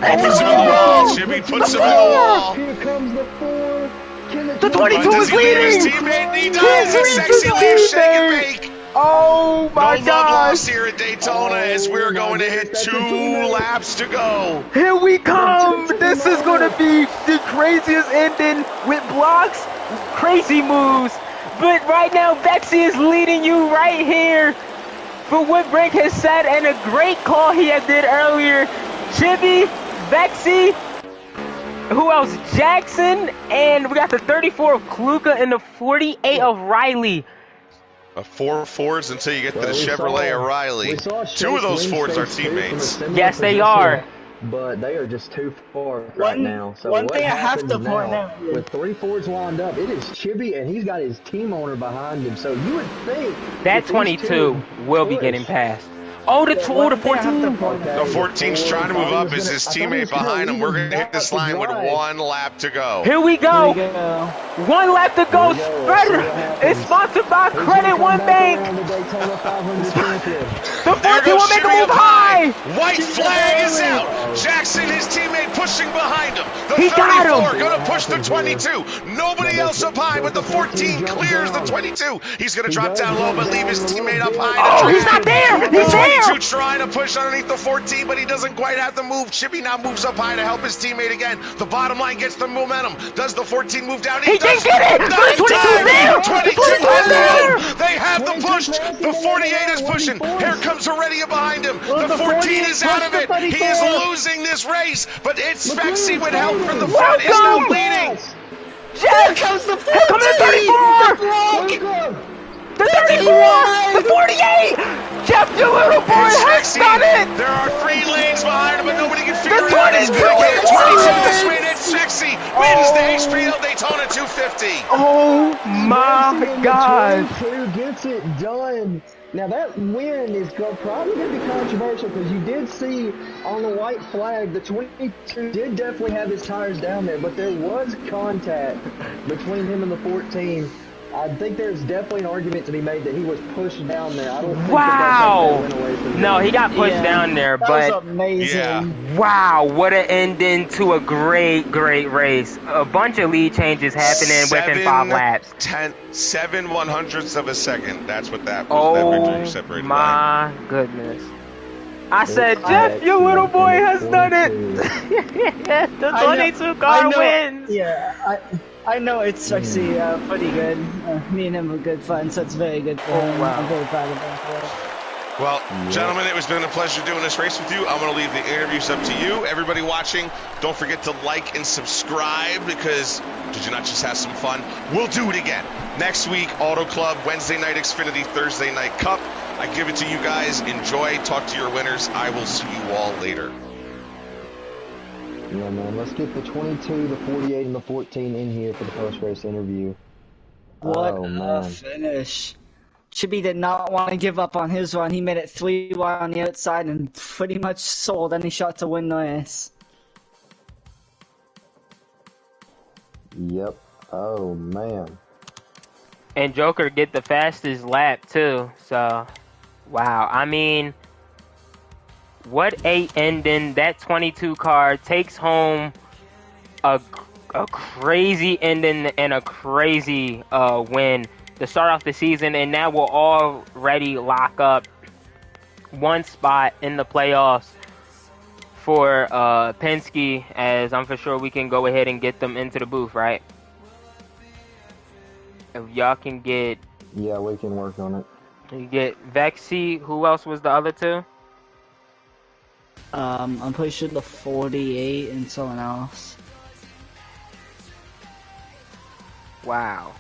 He puts him in the wall. Jimmy puts him in the wall. Here comes the 4. The 22 is leading! His teammate? He does! And Sexy leaves shake and bake. Oh my God! No love gosh! lost here at Daytona as we're going to hit 2 laps to go. Here we come! This is going to be the craziest ending with blocks, crazy moves. But right now, Vexy is leading you right here for what Brink has said, and a great call he had did earlier. Chibi, Vexy, who else? Jackson, and we got the 34 of Kluka and the 48 of Riley. 4 Fords until you get to the Chevrolet of Riley. 2 of those Fords are teammates. Yes, they are. But they are just too far right now. So one thing I have to point out, with 3 Fords lined up, it is Chibi, and he's got his team owner behind him. So you would think that 22 will be getting passed. Oh, the 14. The 14's trying to move up as his teammate behind him. We're going to hit this line with 1 lap to go. Here we go. 1 lap to go. Spreader is sponsored by Credit One Bank. The 14 will make a move high. White flag is out. Jackson, his teammate, pushing behind him. The 34 going to push the 22. Nobody else up high, but the 14 clears the 22. He's going to drop down low, but leave his teammate up high. Oh, he's not there. He's there. 22 trying to push underneath the 14, but he doesn't quite have the move. Chibi now moves up high to help his teammate again. The bottom line gets the momentum. Does the 14 move down? He didn't get it! The 22 is there! 22 is there! They have the push. The 48 is pushing. Here comes Heredia behind him. The 14 is out of it. He is losing this race, but it's Vexy with help from the front. Is now leading. Here comes the 14! Here comes the 34! The 34! The 48! Jeff, your little boy has done it! There are 3 lanes behind him, but nobody can figure it out. He's going to get it. 22 this win. It's Sexy. Wins the HPL Daytona 250. Oh my God. 22 gets it done. Now that win is probably going to be controversial because you did see on the white flag the 22 did definitely have his tires down there, but there was contact between him and the 14. I think there's definitely an argument to be made that he was pushed down there. I don't think wow. that went away from no, he got pushed down there, that but was amazing. Yeah. Wow, what an ending to a great race. A bunch of lead changes happening within 5 laps. 7 100ths of a second. That's what that was. Oh that victory separated my goodness. I said, Jeff, your little boy has done it. The 22 car wins. Yeah, I know it's actually pretty good. Me and him were good fun, so it's very good for him. Wow. I'm very proud of him for it. Well, gentlemen, it has been a pleasure doing this race with you. I'm going to leave the interviews up to you. Everybody watching, don't forget to like and subscribe because did you not just have some fun? We'll do it again. Next week, Auto Club, Wednesday night Xfinity, Thursday night Cup. I give it to you guys. Enjoy. Talk to your winners. I will see you all later. Yeah, man. Let's get the 22, the 48, and the 14 in here for the post-race interview. What a finish. Chibi did not want to give up on his run. He made it 3 wide on the outside and pretty much sold any shot to win the race. Yep. Oh, man. And Joker get the fastest lap, too. So, wow. I mean, what a ending. That 22 car takes home a crazy ending and a crazy win to start off the season, and now we'll already lock up one spot in the playoffs for Penske, as I'm for sure we can go ahead and get them into the booth, right? If y'all can get... Yeah, we can work on it. You get Vexy. Who else was the other two? I'm pretty sure the 48 and someone else. Wow.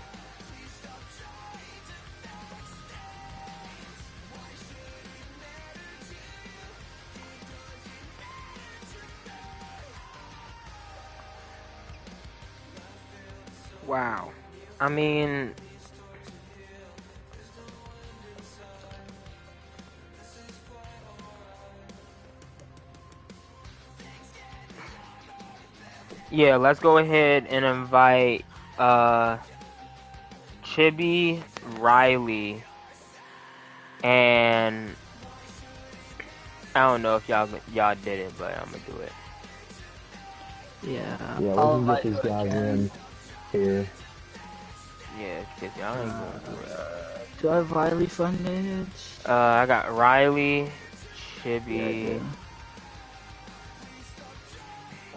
Wow. I mean... Yeah, let's go ahead and invite Chibi, Riley, and I don't know if y'all did it, but I'm gonna do it. Yeah. Yeah, we can get these guys in here. Yeah, because y'all ain't gonna do it. Do I have Riley funded? I got Riley, Chibi.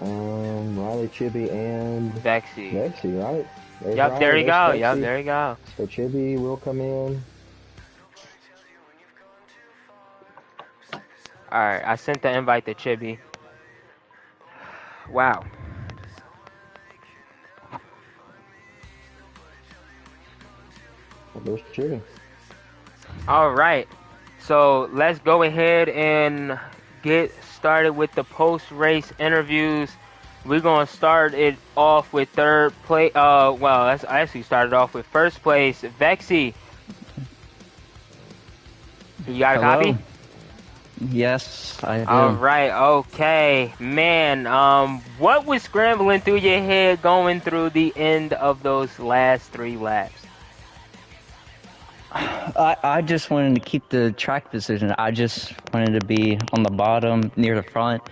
Riley, Chibi, and Vexy. Vexy, right? Yep, Riley, there you go. Vexy. Yep, there you go. So Chibi will come in. Alright, I sent the invite to Chibi. Wow. Well, there's Chibi. Alright, so let's go ahead and get started with the post-race interviews. We're going to start it off with third place. Well, let's actually started off with first place, Vexy. You got a copy? Yes, I do. Alright, okay. Man, what was scrambling through your head going through the end of those last 3 laps? I just wanted to keep the track position. I just wanted to be on the bottom, near the front.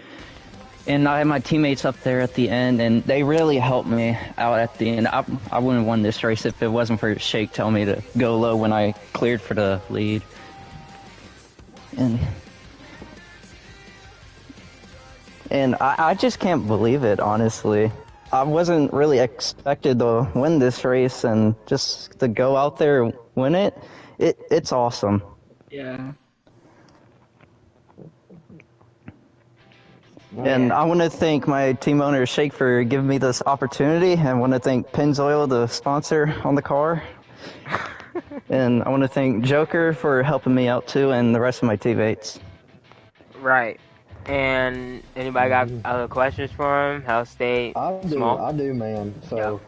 And I had my teammates up there at the end, and they really helped me out at the end. I wouldn't have won this race if it wasn't for Shake telling me to go low when I cleared for the lead. And I just can't believe it, honestly. I wasn't really expected to win this race, and just to go out there and win it's awesome. Yeah. And I want to thank my team owner, Shake, for giving me this opportunity. I want to thank Pennzoil, the sponsor on the car. And I want to thank Joker for helping me out, too, and the rest of my teammates. Right. And anybody got other questions for him? How stay small? I do, man. So,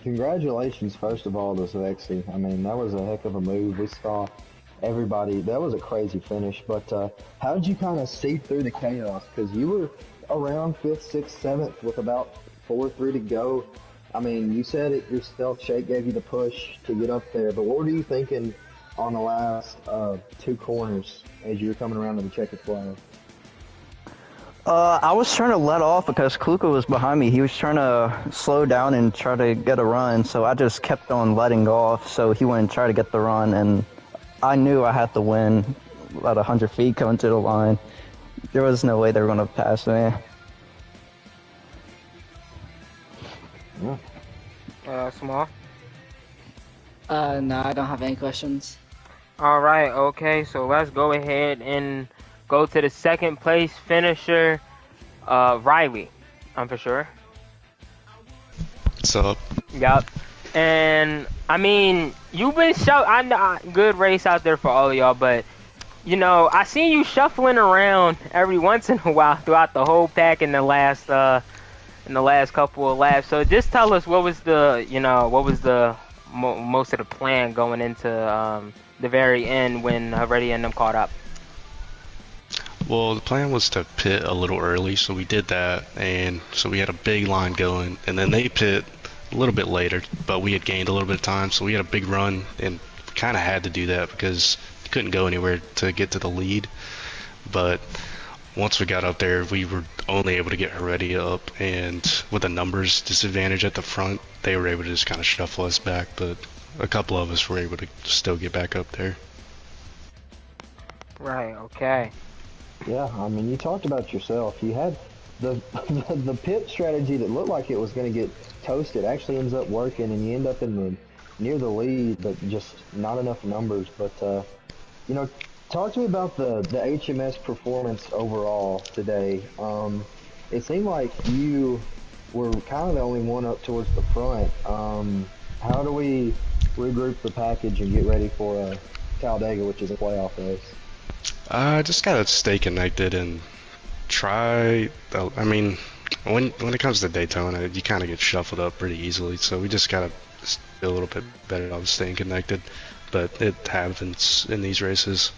congratulations, first of all, to Vexy. I mean, that was a heck of a move. We saw everybody. That was a crazy finish. But how did you kind of see through the chaos? Because you were around 5th, 6th, 7th with about 4-3 to go. I mean, you said it yourself. Shake gave you the push to get up there. But what were you thinking on the last 2 corners as you were coming around to the checkered flag? I was trying to let off because Kluka was behind me. He was trying to slow down and try to get a run, so I just kept on letting off so he wouldn't try to get the run, and I knew I had to win about 100 feet coming to the line. There was no way they were going to pass me. Small? No, I don't have any questions. All right, okay, so let's go ahead and go to the second place finisher, Riley. I'm for sure. What's up? Yep. And I mean, you've been I know good race out there for all of y'all, but you know, I seen you shuffling around every once in a while throughout the whole pack in the last couple of laps. So just tell us what was the most of the plan going into the very end when Heredia and them caught up. Well, the plan was to pit a little early, so we did that, and so we had a big line going, and then they pit a little bit later, but we had gained a little bit of time, so we had a big run, and kind of had to do that because we couldn't go anywhere to get to the lead. But once we got up there, we were only able to get Heredia up, and with a numbers disadvantage at the front, they were able to just kind of shuffle us back, but a couple of us were able to still get back up there. Right, okay. Yeah, I mean, you talked about yourself. You had the the pit strategy that looked like it was going to get toasted actually ends up working, and you end up in the near the lead, but just not enough numbers. But you know, talk to me about the HMS performance overall today. It seemed like you were kind of the only one up towards the front. How do we regroup the package and get ready for Talladega, which is a playoff race? Just gotta stay connected and try. I mean, when it comes to Daytona, you kind of get shuffled up pretty easily. So we just gotta be a little bit better about staying connected. But it happens in these races.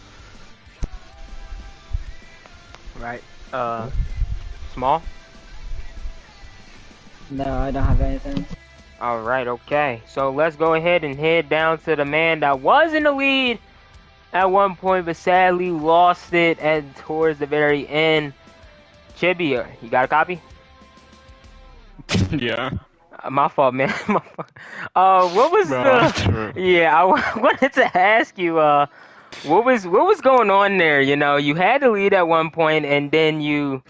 Right. Small? No, I don't have anything. All right, okay. So let's go ahead and head down to the man that was in the lead at one point, but sadly lost it towards the very end. Chibi, you got a copy? Yeah. My fault, man. My fault. What was Yeah, I wanted to ask you, what was going on there? You know, you had the lead at one point, and then you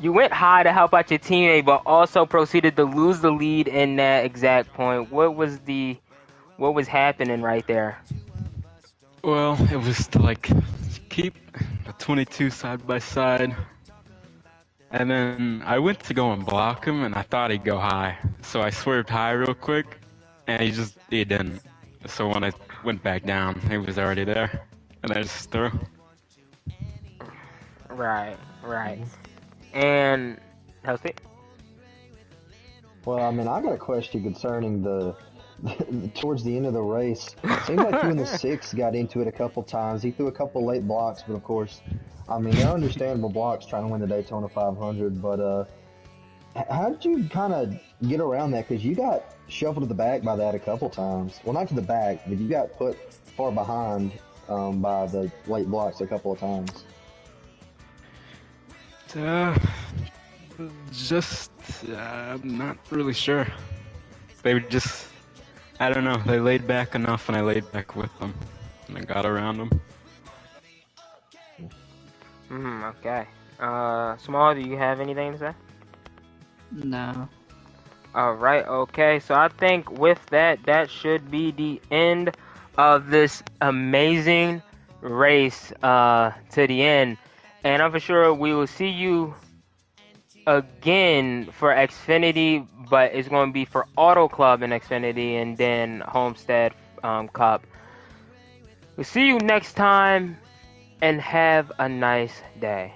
went high to help out your teammate, but also proceeded to lose the lead in that exact point. What was happening right there? Well, it was to like keep the 22 side by side, and then I went to go and block him, and I thought he'd go high, so I swerved high real quick, and he didn't. So when I went back down, he was already there, and I just threw. Right. And how's it? Well, I mean, I got a question concerning the towards the end of the race. It seemed like you and the six got into it a couple times. He threw a couple late blocks, but of course, I mean, they're understandable blocks trying to win the Daytona 500. But how did you kind of get around that? Because you got shuffled to the back by that a couple times. Well, not to the back, but you got put far behind by the late blocks a couple of times. I'm not really sure. They were just, I don't know, they laid back enough and I laid back with them. And I got around them. Okay. Small, do you have anything to say? No. Alright, okay. So I think with that should be the end of this amazing race to the end. And I'm for sure we will see you again for Xfinity, but it's going to be for Auto Club and Xfinity and then Homestead Cup. We'll see you next time and have a nice day.